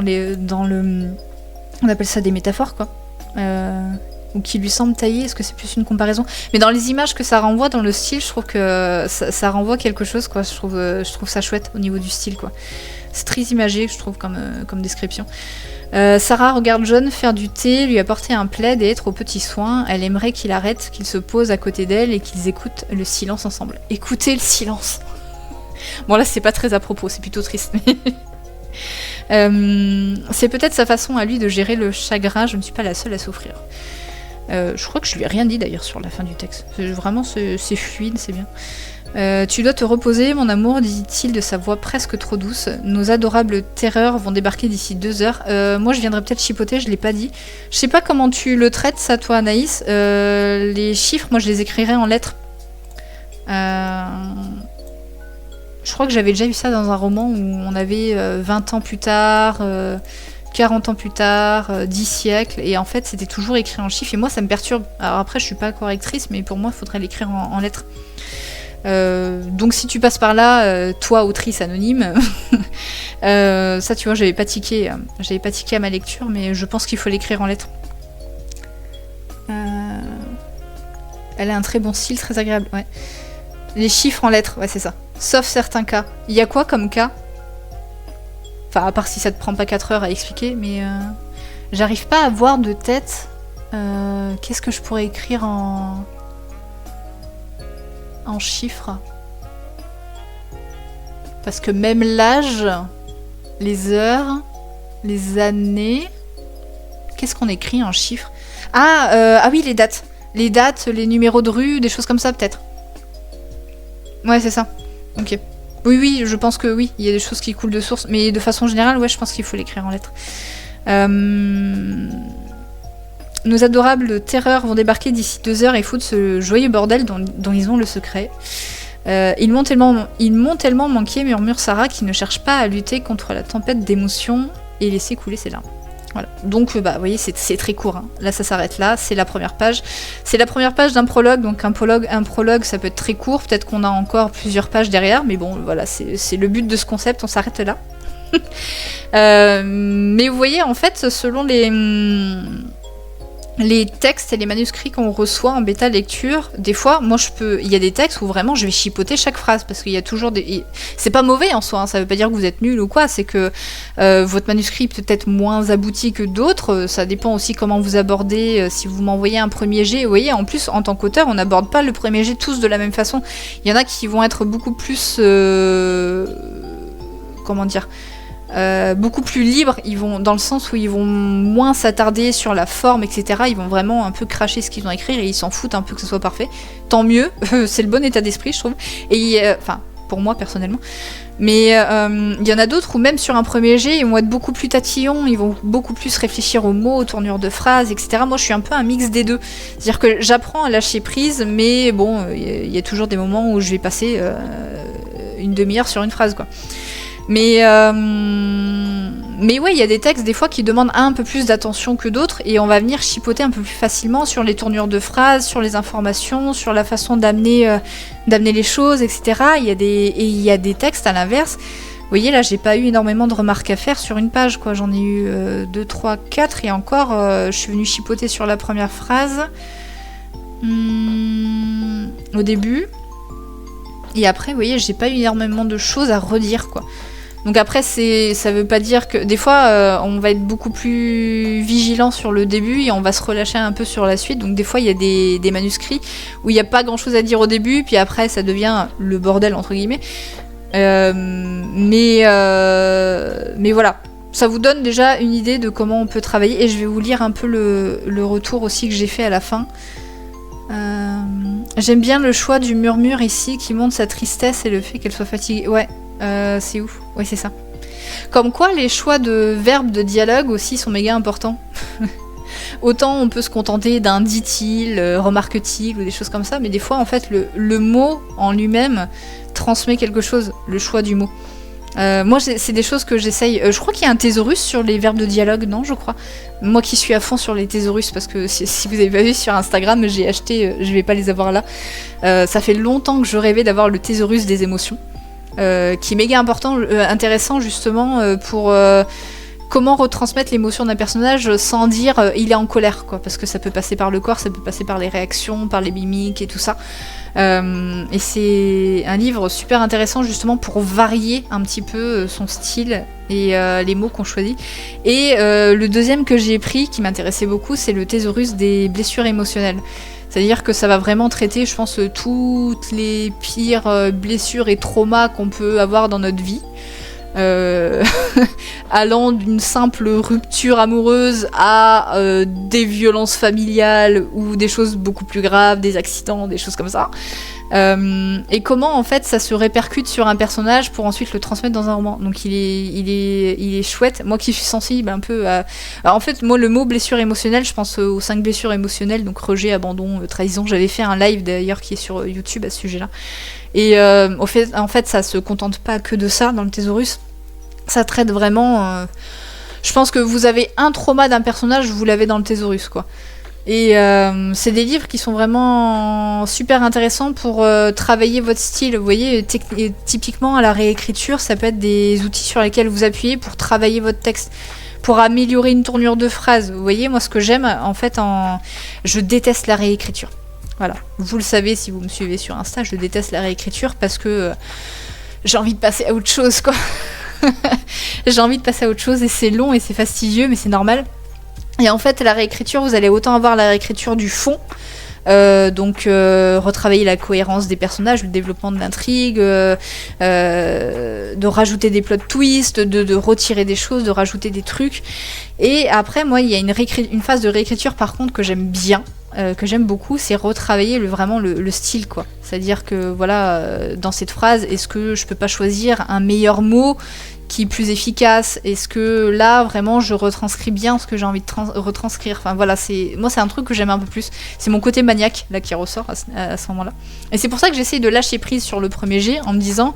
A: appelle ça des métaphores quoi, ou qui lui semble taillé, est-ce que c'est plus une comparaison, mais dans les images que ça renvoie, dans le style, je trouve que ça renvoie quelque chose quoi. Je trouve ça chouette au niveau du style quoi. C'est très imagé je trouve comme description. Sarah regarde John faire du thé, lui apporter un plaid et être aux petits soins. Elle aimerait qu'il arrête, qu'il se pose à côté d'elle et qu'ils écoutent le silence ensemble. Écoutez le silence. Bon là c'est pas très à propos, c'est plutôt triste mais c'est peut-être sa façon à lui de gérer le chagrin, je ne suis pas la seule à souffrir. Je crois que je lui ai rien dit d'ailleurs sur la fin du texte. Vraiment c'est fluide, c'est bien. Tu dois te reposer, mon amour, dit-il de sa voix presque trop douce. Nos adorables terreurs vont débarquer d'ici 2 heures. Moi je viendrai peut-être chipoter, je l'ai pas dit. Je sais pas comment tu le traites ça toi Anaïs. Les chiffres, moi je les écrirai en lettres. Je crois que j'avais déjà vu ça dans un roman où on avait 20 ans plus tard, 40 ans plus tard, 10 siècles, et en fait c'était toujours écrit en chiffres, et moi ça me perturbe. Alors après je suis pas correctrice, mais pour moi il faudrait l'écrire en lettres. Donc si tu passes par là, toi autrice anonyme, ça tu vois j'avais pas tiqué à ma lecture, mais je pense qu'il faut l'écrire en lettres. Elle a un très bon style, très agréable, ouais. Les chiffres en lettres, ouais c'est ça. Sauf certains cas. Il y a quoi comme cas? Enfin, à part si ça te prend pas 4 heures à expliquer, mais j'arrive pas à voir de tête. Qu'est-ce que je pourrais écrire en chiffres? Parce que même l'âge, les heures, les années... Qu'est-ce qu'on écrit en chiffres? Ah oui, les dates. Les dates, les numéros de rue, des choses comme ça peut-être. Ouais, c'est ça. Ok. Oui, je pense que oui, il y a des choses qui coulent de source, mais de façon générale, ouais, je pense qu'il faut l'écrire en lettres. Nos adorables terreurs vont débarquer d'ici 2 heures et foutre ce joyeux bordel dont ils ont le secret. Ils m'ont tellement manqué, murmure Sarah, qui ne cherche pas à lutter contre la tempête d'émotions et laisser couler ses larmes. Voilà. Donc, vous voyez, c'est très court. Hein. Là, ça s'arrête là. C'est la première page. C'est la première page d'un prologue. Donc, un prologue, ça peut être très court. Peut-être qu'on a encore plusieurs pages derrière. Mais bon, voilà, c'est le but de ce concept. On s'arrête là. Mais vous voyez, en fait, selon les textes et les manuscrits qu'on reçoit en bêta lecture, des fois, moi il y a des textes où vraiment je vais chipoter chaque phrase parce qu'il y a toujours c'est pas mauvais en soi, hein, ça veut pas dire que vous êtes nul ou quoi, c'est que votre manuscrit peut être moins abouti que d'autres, ça dépend aussi comment vous abordez, si vous m'envoyez un premier jet, vous voyez, en plus en tant qu'auteur, on n'aborde pas le premier jet tous de la même façon. Il y en a qui vont être beaucoup plus beaucoup plus libres, ils vont dans le sens où ils vont moins s'attarder sur la forme, etc. Ils vont vraiment un peu cracher ce qu'ils vont écrire et ils s'en foutent un peu que ce soit parfait. Tant mieux, c'est le bon état d'esprit, je trouve. Et pour moi personnellement. Mais il y en a d'autres où même sur un premier jet, ils vont être beaucoup plus tatillons, ils vont beaucoup plus réfléchir aux mots, aux tournures de phrases, etc. Moi, je suis un peu un mix des deux. C'est-à-dire que j'apprends à lâcher prise, mais bon, il y a toujours des moments où je vais passer une demi-heure sur une phrase, quoi. Mais ouais, il y a des textes des fois qui demandent un peu plus d'attention que d'autres et on va venir chipoter un peu plus facilement sur les tournures de phrases, sur les informations, sur la façon d'amener les choses, etc. Il y a des textes à l'inverse. Vous voyez, là, j'ai pas eu énormément de remarques à faire sur une page, quoi. J'en ai eu 2, 3, 4 et encore, je suis venue chipoter sur la première phrase au début. Et après, vous voyez, j'ai pas eu énormément de choses à redire, quoi. Donc après, ça veut pas dire que... Des fois, on va être beaucoup plus vigilant sur le début et on va se relâcher un peu sur la suite. Donc des fois, il y a des manuscrits où il n'y a pas grand-chose à dire au début, puis après, ça devient le bordel, entre guillemets. Mais voilà. Ça vous donne déjà une idée de comment on peut travailler. Et je vais vous lire un peu le retour aussi que j'ai fait à la fin. J'aime bien le choix du murmure ici qui montre sa tristesse et le fait qu'elle soit fatiguée. Ouais, c'est ouf. Ouais, c'est ça. Comme quoi, les choix de verbes de dialogue aussi sont méga importants. Autant on peut se contenter d'un dit-il, remarque-t-il ou des choses comme ça, mais des fois, en fait, le mot en lui-même transmet quelque chose, le choix du mot. Moi, c'est des choses que j'essaye. Je crois qu'il y a un thésaurus sur les verbes de dialogue, non, je crois. Moi qui suis à fond sur les thésaurus, parce que si vous avez pas vu sur Instagram, j'ai acheté, je vais pas les avoir là. Ça fait longtemps que je rêvais d'avoir le thésaurus des émotions, qui est méga intéressant justement pour comment retransmettre l'émotion d'un personnage sans dire il est en colère, quoi, parce que ça peut passer par le corps, ça peut passer par les réactions, par les mimiques et tout ça. Et c'est un livre super intéressant justement pour varier un petit peu son style et les mots qu'on choisit. Et le deuxième que j'ai pris, qui m'intéressait beaucoup, c'est le thésaurus des blessures émotionnelles. C'est-à-dire que ça va vraiment traiter, je pense, toutes les pires blessures et traumas qu'on peut avoir dans notre vie. Allant d'une simple rupture amoureuse à des violences familiales ou des choses beaucoup plus graves, des accidents, des choses comme ça. Et comment en fait ça se répercute sur un personnage pour ensuite le transmettre dans un roman. Donc il est chouette. Moi qui suis sensible un peu à... Alors, en fait, moi le mot blessure émotionnelle, je pense aux 5 blessures émotionnelles, donc rejet, abandon, trahison. J'avais fait un live d'ailleurs qui est sur YouTube à ce sujet-là. Et en fait, ça se contente pas que de ça dans le thésaurus. Ça traite vraiment... je pense que vous avez un trauma d'un personnage, vous l'avez dans le thésaurus, quoi. Et c'est des livres qui sont vraiment super intéressants pour travailler votre style. Vous voyez, typiquement à la réécriture, ça peut être des outils sur lesquels vous appuyez pour travailler votre texte, pour améliorer une tournure de phrase. Vous voyez, moi ce que j'aime, en fait, je déteste la réécriture. Voilà, vous le savez si vous me suivez sur Insta, je déteste la réécriture parce que j'ai envie de passer à autre chose, quoi. J'ai envie de passer à autre chose et c'est long et c'est fastidieux, mais c'est normal. Et en fait, la réécriture, vous allez autant avoir la réécriture du fond, donc retravailler la cohérence des personnages, le développement de l'intrigue, de rajouter des plot twists, de retirer des choses, de rajouter des trucs. Et après, moi, il y a une phase de réécriture par contre que j'aime bien, que j'aime beaucoup, c'est retravailler vraiment le style, quoi. C'est-à-dire que voilà, dans cette phrase, est-ce que je peux pas choisir un meilleur mot qui est plus efficace? Est-ce que là vraiment je retranscris bien ce que j'ai envie de retranscrire? Enfin voilà, moi c'est un truc que j'aime un peu plus. C'est mon côté maniaque là qui ressort à ce moment-là. Et c'est pour ça que j'essaye de lâcher prise sur le premier jet en me disant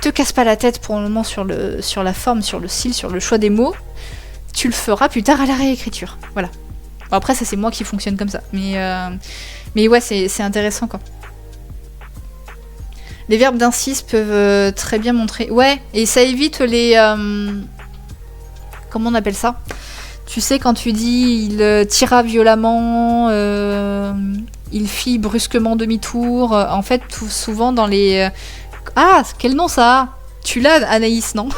A: te casse pas la tête pour le moment sur la forme, sur le style, sur le choix des mots. Tu le feras plus tard à la réécriture. Voilà. Bon, après ça c'est moi qui fonctionne comme ça. Mais ouais, c'est intéressant, quoi. Les verbes d'incise peuvent très bien montrer... Ouais, et ça évite les... comment on appelle ça? Tu sais, quand tu dis il tira violemment, il fit brusquement demi-tour, en fait, tout souvent dans les... Ah, quel nom ça a? Tu l'as, Anaïs, non?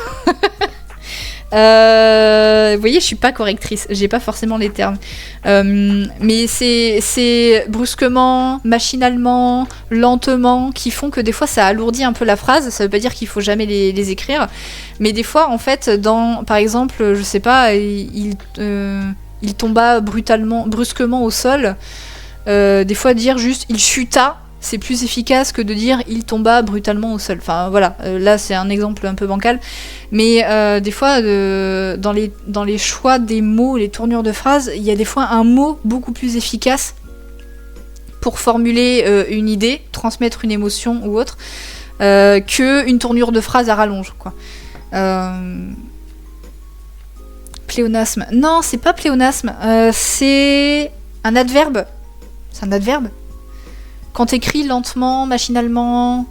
A: Vous voyez, je suis pas correctrice, j'ai pas forcément les termes. Mais c'est brusquement, machinalement, lentement, qui font que des fois ça alourdit un peu la phrase. Ça veut pas dire qu'il faut jamais les écrire, mais des fois, en fait, par exemple, je sais pas, il tomba brusquement au sol. Des fois, dire juste il chuta, c'est plus efficace que de dire il tomba brutalement au sol. Enfin voilà, là c'est un exemple un peu bancal, mais des fois dans les choix des mots, les tournures de phrases, il y a des fois un mot beaucoup plus efficace pour formuler une idée, transmettre une émotion ou autre, qu'une tournure de phrase à rallonge, quoi. Pléonasme. Non, c'est pas pléonasme, c'est un adverbe. C'est un adverbe. Quand t'écris lentement, machinalement,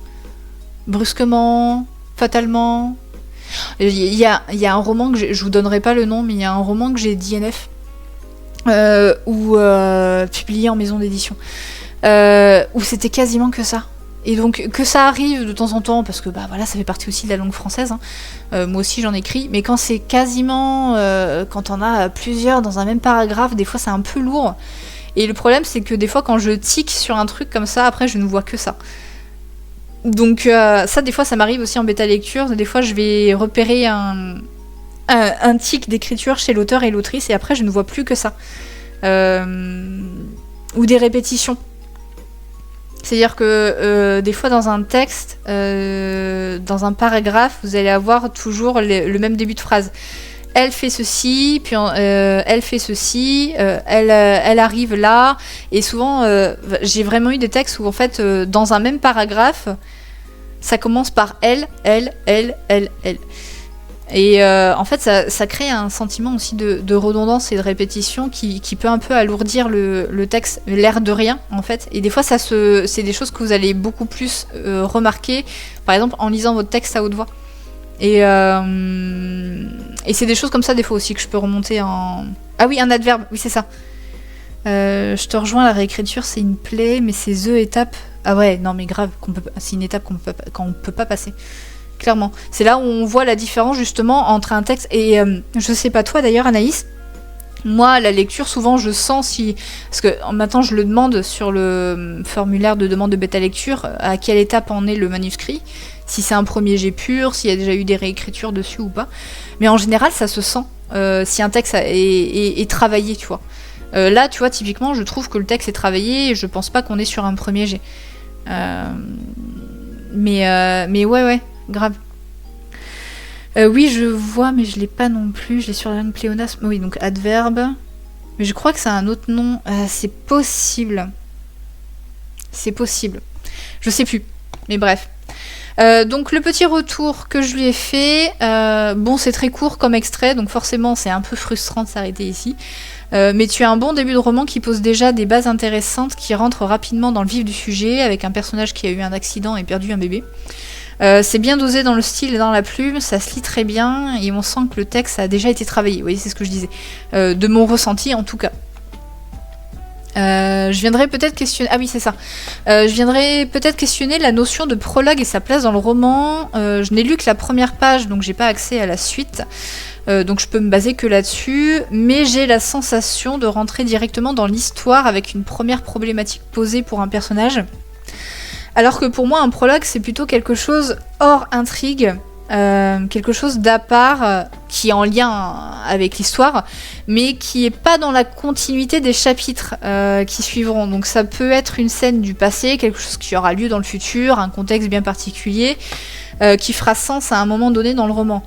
A: brusquement, fatalement... Il y a un roman que je vous donnerai pas le nom, mais il y a un roman que j'ai d'INF, publié en maison d'édition, où c'était quasiment que ça. Et donc que ça arrive de temps en temps, parce que bah voilà, ça fait partie aussi de la langue française, hein. Moi aussi j'en écris, mais quand c'est quasiment... quand on a plusieurs dans un même paragraphe, des fois c'est un peu lourd. Et le problème, c'est que des fois, quand je tique sur un truc comme ça, après, je ne vois que ça. Donc ça, des fois, ça m'arrive aussi en bêta lecture. Des fois, je vais repérer un tic d'écriture chez l'auteur et l'autrice, et après, je ne vois plus que ça. Ou des répétitions. C'est-à-dire que des fois, dans un texte, dans un paragraphe, vous allez avoir toujours le même début de phrase. Elle fait ceci, puis elle fait ceci, elle arrive là. Et souvent, j'ai vraiment eu des textes où, en fait, dans un même paragraphe, ça commence par elle. Et en fait, ça crée un sentiment aussi de redondance et de répétition qui peut un peu alourdir le texte, l'air de rien, en fait. Et des fois, c'est des choses que vous allez beaucoup plus remarquer, par exemple, en lisant votre texte à haute voix. Et c'est des choses comme ça, des fois aussi, que je peux remonter en... Ah oui, un adverbe, oui, c'est ça. Je te rejoins, la réécriture, c'est une plaie, mais c'est the étape. Ah ouais, non, mais grave, c'est une étape qu'on peut pas passer. Clairement. C'est là où on voit la différence, justement, entre un texte et... je sais pas toi, d'ailleurs, Anaïs, moi, la lecture, souvent, je sens si... Parce que maintenant, je le demande sur le formulaire de demande de bêta lecture, à quelle étape en est le manuscrit, si c'est un premier jet pur, s'il y a déjà eu des réécritures dessus ou pas. Mais en général, ça se sent, si un texte est travaillé, tu vois. Là, tu vois, typiquement, je trouve que le texte est travaillé, et je pense pas qu'on est sur un premier jet. Mais ouais, grave. Oui, je vois, mais je l'ai pas non plus. Je l'ai sur la langue pléonasme. Oui, donc adverbe. Mais je crois que c'est un autre nom. C'est possible. C'est possible. Je sais plus. Mais bref. Donc le petit retour que je lui ai fait, bon, c'est très court comme extrait, donc forcément c'est un peu frustrant de s'arrêter ici. Mais tu as un bon début de roman qui pose déjà des bases intéressantes, qui rentrent rapidement dans le vif du sujet, avec un personnage qui a eu un accident et perdu un bébé. C'est bien dosé dans le style et dans la plume, ça se lit très bien, et on sent que le texte a déjà été travaillé. Vous voyez, c'est ce que je disais. De mon ressenti en tout cas. Je viendrai peut-être questionner... Ah oui, c'est ça. Je viendrai peut-être questionner la notion de prologue et sa place dans le roman. Je n'ai lu que la première page, donc j'ai pas accès à la suite. Donc je peux me baser que là-dessus. Mais j'ai la sensation de rentrer directement dans l'histoire avec une première problématique posée pour un personnage. Alors que pour moi, un prologue, c'est plutôt quelque chose hors intrigue. Quelque chose d'à part qui est en lien avec l'histoire, mais qui est pas dans la continuité des chapitres qui suivront. Donc ça peut être une scène du passé, quelque chose qui aura lieu dans le futur, un contexte bien particulier, qui fera sens à un moment donné dans le roman.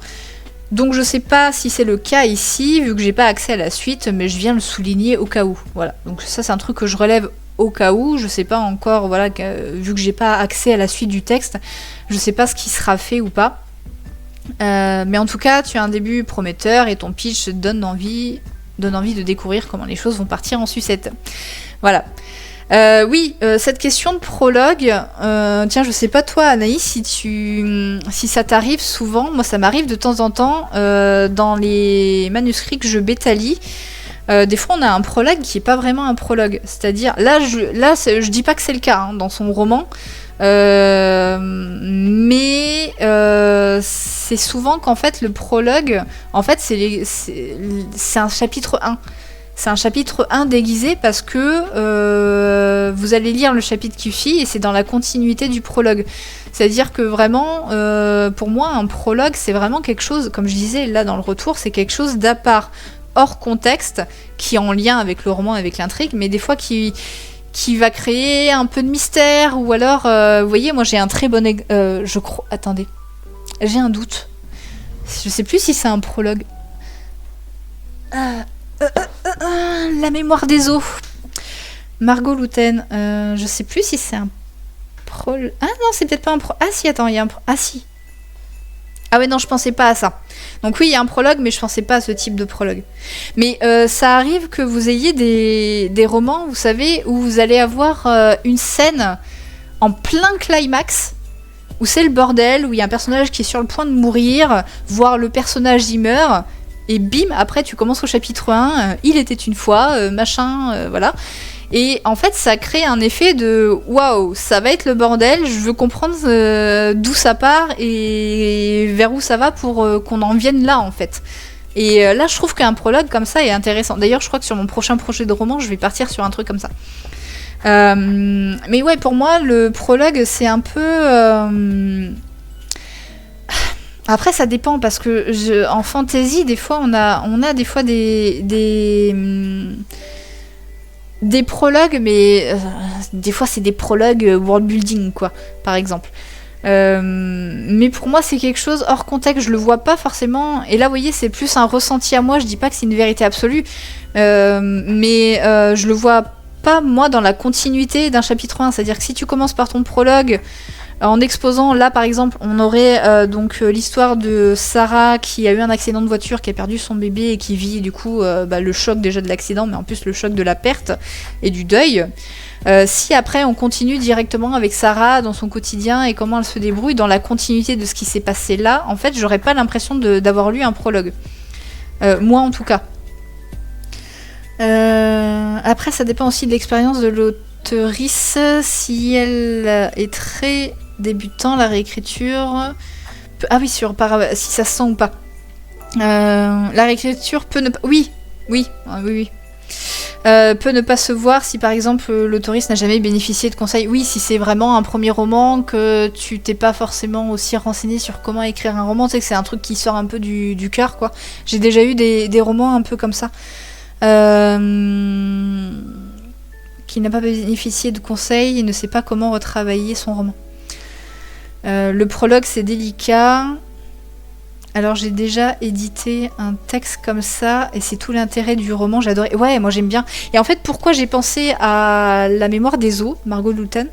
A: Donc je sais pas si c'est le cas ici, vu que j'ai pas accès à la suite, mais je viens le souligner au cas où. Voilà. Donc ça, c'est un truc que je relève au cas où. Je sais pas encore, voilà, vu que j'ai pas accès à la suite du texte, je sais pas ce qui sera fait ou pas. Mais en tout cas, tu as un début prometteur et ton pitch donne envie de découvrir comment les choses vont partir en sucette. Voilà. Oui, cette question de prologue, tiens, je sais pas toi, Anaïs, si ça t'arrive souvent. Moi, ça m'arrive de temps en temps dans les manuscrits que je bêta-lis. Des fois, on a un prologue qui est pas vraiment un prologue. C'est-à-dire, là, je dis pas que c'est le cas dans son roman. Mais c'est souvent qu'en fait le prologue, en fait c'est un chapitre 1. C'est un chapitre 1 déguisé parce que vous allez lire le chapitre qui suit et c'est dans la continuité du prologue. C'est-à-dire que vraiment, pour moi, un prologue, c'est vraiment quelque chose, comme je disais là dans le retour, c'est quelque chose d'à part, hors contexte, qui est en lien avec le roman, avec l'intrigue, mais des fois qui va créer un peu de mystère, ou alors, vous voyez, moi j'ai un très bon... je crois... Attendez, j'ai un doute. Je sais plus si c'est un prologue. La mémoire des os. Margot Louten. Je sais plus si c'est un prologue... Ah non, c'est peut-être pas un prologue. Ah si, attends, il y a un... Ah si. Ah ouais, non, je pensais pas à ça. Donc oui, il y a un prologue, mais je pensais pas à ce type de prologue. Mais ça arrive que vous ayez des romans, vous savez, où vous allez avoir une scène en plein climax, où c'est le bordel, où il y a un personnage qui est sur le point de mourir, voire le personnage y meurt, et bim, après tu commences au chapitre 1, il était une fois, machin, voilà. Et en fait, ça crée un effet de waouh, ça va être le bordel, je veux comprendre d'où ça part et vers où ça va pour qu'on en vienne là, en fait. Et là, je trouve qu'un prologue comme ça est intéressant. D'ailleurs, je crois que sur mon prochain projet de roman, je vais partir sur un truc comme ça. Mais ouais, pour moi, le prologue, c'est un peu... Après, ça dépend, parce que en fantasy, des fois, on a des fois des prologues, mais des fois, c'est des prologues world building, quoi, par exemple. Mais pour moi, c'est quelque chose hors contexte, je le vois pas forcément. Et là, vous voyez, c'est plus un ressenti à moi, je dis pas que c'est une vérité absolue, mais je le vois pas, moi, dans la continuité d'un chapitre 1. C'est-à-dire que si tu commences par ton prologue, en exposant, là par exemple, on aurait donc l'histoire de Sarah qui a eu un accident de voiture, qui a perdu son bébé et qui vit du coup le choc déjà de l'accident, mais en plus le choc de la perte et du deuil. Si après on continue directement avec Sarah dans son quotidien et comment elle se débrouille dans la continuité de ce qui s'est passé là, en fait j'aurais pas l'impression d'avoir lu un prologue. Moi en tout cas. Après ça dépend aussi de l'expérience de l'auteurice, si elle est très débutant, la réécriture... Ah oui, si ça se sent ou pas. La réécriture peut ne pas... Oui. Peut ne pas se voir si par exemple l'auteuriste n'a jamais bénéficié de conseils. Oui, si c'est vraiment un premier roman, que tu t'es pas forcément aussi renseigné sur comment écrire un roman, tu sais que c'est un truc qui sort un peu du cœur, quoi. J'ai déjà eu des romans un peu comme ça. Qui n'a pas bénéficié de conseils et ne sait pas comment retravailler son roman. Le prologue, c'est délicat. Alors j'ai déjà édité un texte comme ça et c'est tout l'intérêt du roman, j'adorais. Ouais, moi j'aime bien. Et en fait, pourquoi j'ai pensé à La mémoire des eaux, Margot Lutten,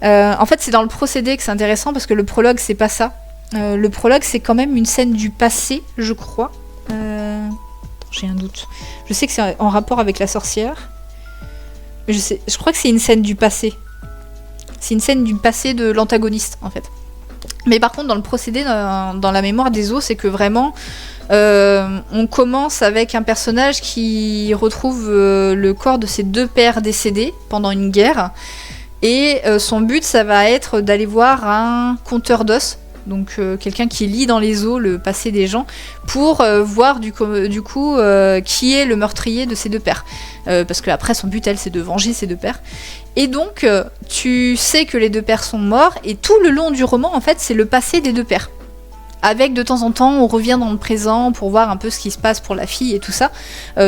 A: en fait c'est dans le procédé que c'est intéressant parce que le prologue c'est pas ça. Le prologue c'est quand même une scène du passé, je crois. J'ai un doute. Je sais que c'est en rapport avec la sorcière. Mais je crois que c'est une scène du passé. C'est une scène du passé de l'antagoniste en fait. Mais par contre, dans le procédé, dans La mémoire des eaux, c'est que vraiment, on commence avec un personnage qui retrouve le corps de ses deux pères décédés pendant une guerre. Et son but, ça va être d'aller voir un conteur d'os, donc quelqu'un qui lit dans les os le passé des gens, pour voir du coup qui est le meurtrier de ses deux pères. Parce que après, son but, c'est de venger ses deux pères. Et donc, tu sais que les deux pères sont morts, et tout le long du roman, en fait, c'est le passé des deux pères. Avec, de temps en temps, on revient dans le présent pour voir un peu ce qui se passe pour la fille et tout ça.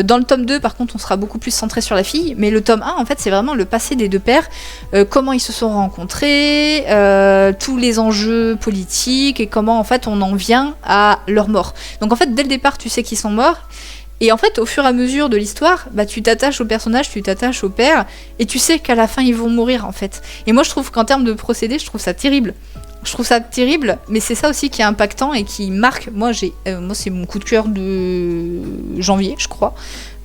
A: Dans le tome 2, par contre, on sera beaucoup plus centré sur la fille, mais le tome 1, en fait, c'est vraiment le passé des deux pères, comment ils se sont rencontrés, tous les enjeux politiques, et comment, en fait, on en vient à leur mort. Donc, en fait, dès le départ, tu sais qu'ils sont morts, et en fait, au fur et à mesure de l'histoire, bah, tu t'attaches au personnage, tu t'attaches au père, et tu sais qu'à la fin, ils vont mourir, en fait. Et moi, je trouve qu'en termes de procédé, je trouve ça terrible. Je trouve ça terrible, mais c'est ça aussi qui est impactant et qui marque. Moi, c'est mon coup de cœur de janvier, je crois.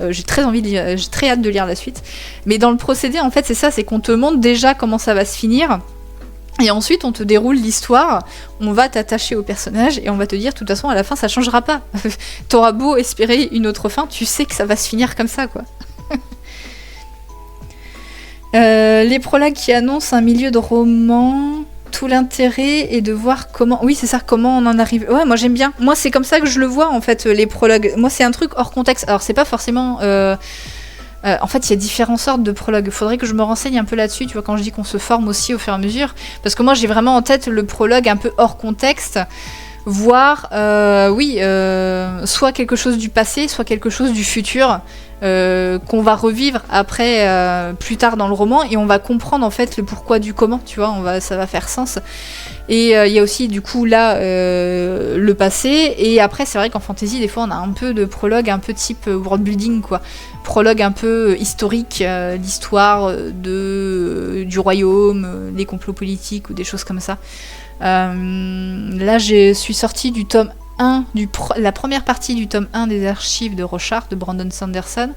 A: J'ai très hâte de lire la suite. Mais dans le procédé, en fait, c'est ça, c'est qu'on te montre déjà comment ça va se finir. Et ensuite, on te déroule l'histoire, on va t'attacher au personnage et on va te dire, de toute façon, à la fin, ça changera pas. T'auras beau espérer une autre fin, tu sais que ça va se finir comme ça, quoi. Les prologues qui annoncent un milieu de roman, tout l'intérêt est de voir comment... Oui, c'est ça, comment on en arrive... Ouais, moi j'aime bien. Moi, c'est comme ça que je le vois, en fait, les prologues. Moi, c'est un truc hors contexte. Alors, c'est pas forcément... en fait, il y a différentes sortes de prologues. Faudrait que je me renseigne un peu là-dessus, tu vois, quand je dis qu'on se forme aussi au fur et à mesure. Parce que moi, j'ai vraiment en tête le prologue un peu hors contexte, voire, soit quelque chose du passé, soit quelque chose du futur, qu'on va revivre après, plus tard dans le roman, et on va comprendre en fait le pourquoi du comment, tu vois, ça va faire sens. Et il y a aussi du coup là le passé, et après c'est vrai qu'en fantasy des fois on a un peu de prologue un peu type world building, quoi, prologue un peu historique, l'histoire du royaume, des complots politiques ou des choses comme ça. Là je suis sortie du tome 1, la première partie du tome 1 des archives de Rochard de Brandon Sanderson.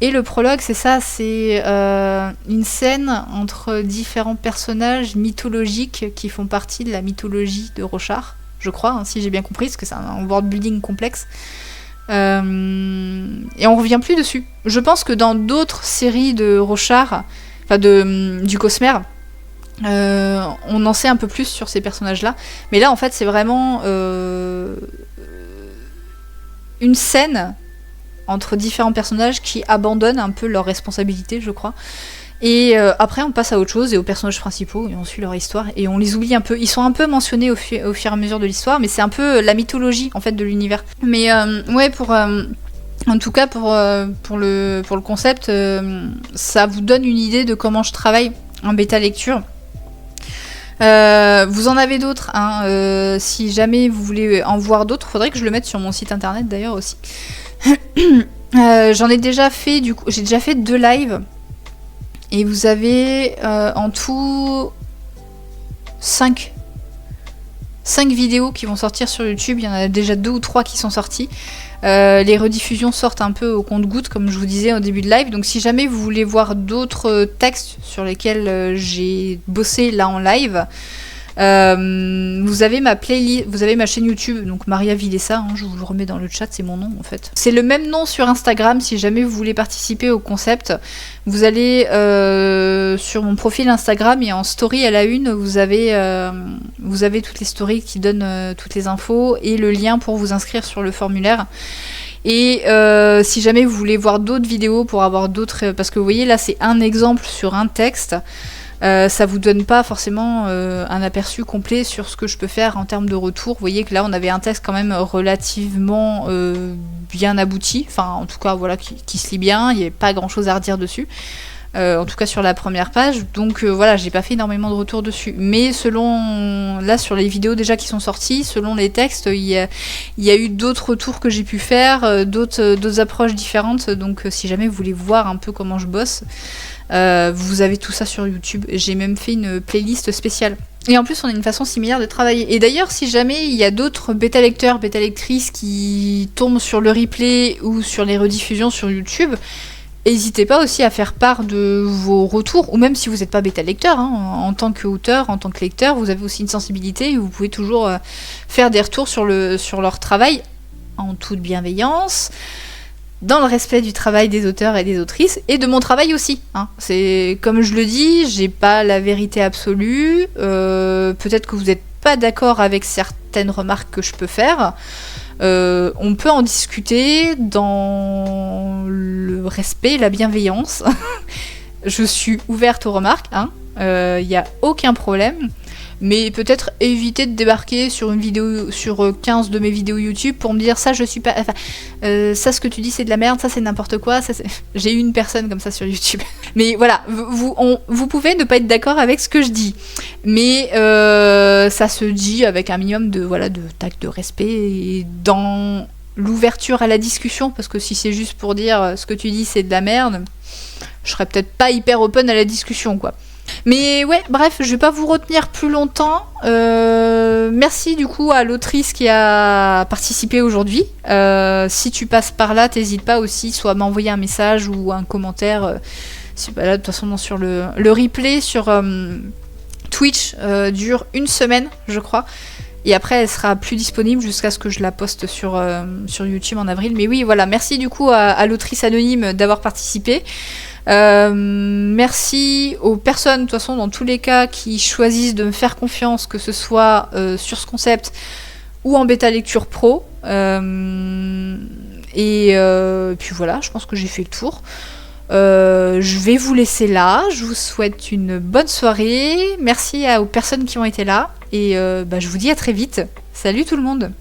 A: Et le prologue, c'est ça, c'est une scène entre différents personnages mythologiques qui font partie de la mythologie de Rochard, je crois, hein, si j'ai bien compris, parce que c'est un world building complexe. Et on revient plus dessus. Je pense que dans d'autres séries de Rochard, enfin du Cosmere, on en sait un peu plus sur ces personnages-là. Mais là, en fait, c'est vraiment une scène entre différents personnages qui abandonnent un peu leurs responsabilités, je crois, Et après, on passe à autre chose et aux personnages principaux et on suit leur histoire et on les oublie un peu. Ils sont un peu mentionnés au fur et à mesure de l'histoire, mais c'est un peu la mythologie en fait de l'univers. Mais ouais, en tout cas pour le concept, ça vous donne une idée de comment je travaille en bêta lecture. Vous en avez d'autres, hein, si jamais vous voulez en voir d'autres, faudrait que je le mette sur mon site internet d'ailleurs aussi. J'en ai déjà fait, du coup, j'ai déjà fait 2 lives. Et vous avez en tout 5 vidéos qui vont sortir sur YouTube. Il y en a déjà 2 ou 3 qui sont sorties. Les rediffusions sortent un peu au compte-gouttes, comme je vous disais au début de live. Donc si jamais vous voulez voir d'autres textes sur lesquels j'ai bossé là en live, vous avez ma playlist, vous avez ma chaîne YouTube, donc Maria Vilessa, hein, je vous le remets dans le chat, c'est mon nom en fait. C'est le même nom sur Instagram si jamais vous voulez participer au concept. Vous allez sur mon profil Instagram et en story à la une, vous avez toutes les stories qui donnent toutes les infos et le lien pour vous inscrire sur le formulaire. Et si jamais vous voulez voir d'autres vidéos pour avoir d'autres... Parce que vous voyez là c'est un exemple sur un texte. Ça vous donne pas forcément un aperçu complet sur ce que je peux faire en termes de retour. Vous voyez que là on avait un texte quand même relativement bien abouti, enfin en tout cas voilà qui se lit bien, il n'y avait pas grand chose à redire dessus, en tout cas sur la première page, donc voilà, j'ai pas fait énormément de retours dessus, mais selon, là sur les vidéos déjà qui sont sorties, selon les textes, il y a eu d'autres retours que j'ai pu faire, d'autres approches différentes, donc si jamais vous voulez voir un peu comment je bosse, vous avez tout ça sur YouTube. J'ai même fait une playlist spéciale. Et en plus, on a une façon similaire de travailler. Et d'ailleurs, si jamais il y a d'autres bêta-lecteurs, bêta-lectrices qui tombent sur le replay ou sur les rediffusions sur YouTube, n'hésitez pas aussi à faire part de vos retours, ou même si vous n'êtes pas bêta-lecteur, hein, en tant qu'auteur, en tant que lecteur, vous avez aussi une sensibilité et vous pouvez toujours faire des retours sur leur travail en toute bienveillance, dans le respect du travail des auteurs et des autrices, et de mon travail aussi. Hein. C'est, comme je le dis, j'ai pas la vérité absolue, peut-être que vous n'êtes pas d'accord avec certaines remarques que je peux faire, on peut en discuter dans le respect, la bienveillance. Je suis ouverte aux remarques, hein, y a aucun problème. Mais peut-être éviter de débarquer sur une vidéo, sur 15 de mes vidéos YouTube pour me dire ça je suis pas... Enfin, ça ce que tu dis c'est de la merde, ça c'est n'importe quoi, ça c'est... J'ai eu une personne comme ça sur YouTube. Mais voilà, vous pouvez ne pas être d'accord avec ce que je dis. Mais ça se dit avec un minimum de tact, de respect et dans l'ouverture à la discussion, parce que si c'est juste pour dire ce que tu dis c'est de la merde, je serais peut-être pas hyper open à la discussion quoi. Mais ouais, bref, je vais pas vous retenir plus longtemps. Merci du coup à l'autrice qui a participé aujourd'hui. Si tu passes par là, t'hésites pas aussi soit à m'envoyer un message ou un commentaire. Là, de toute façon, sur le replay sur Twitch dure 1 semaine, je crois. Et après, elle sera plus disponible jusqu'à ce que je la poste sur YouTube en avril. Mais oui, voilà, merci du coup à l'autrice anonyme d'avoir participé. Merci aux personnes, de toute façon, dans tous les cas, qui choisissent de me faire confiance, que ce soit sur ce concept ou en bêta lecture pro. Et puis voilà, je pense que j'ai fait le tour. Je vais vous laisser là. Je vous souhaite une bonne soirée. Merci aux personnes qui ont été là. Et je vous dis à très vite. Salut tout le monde!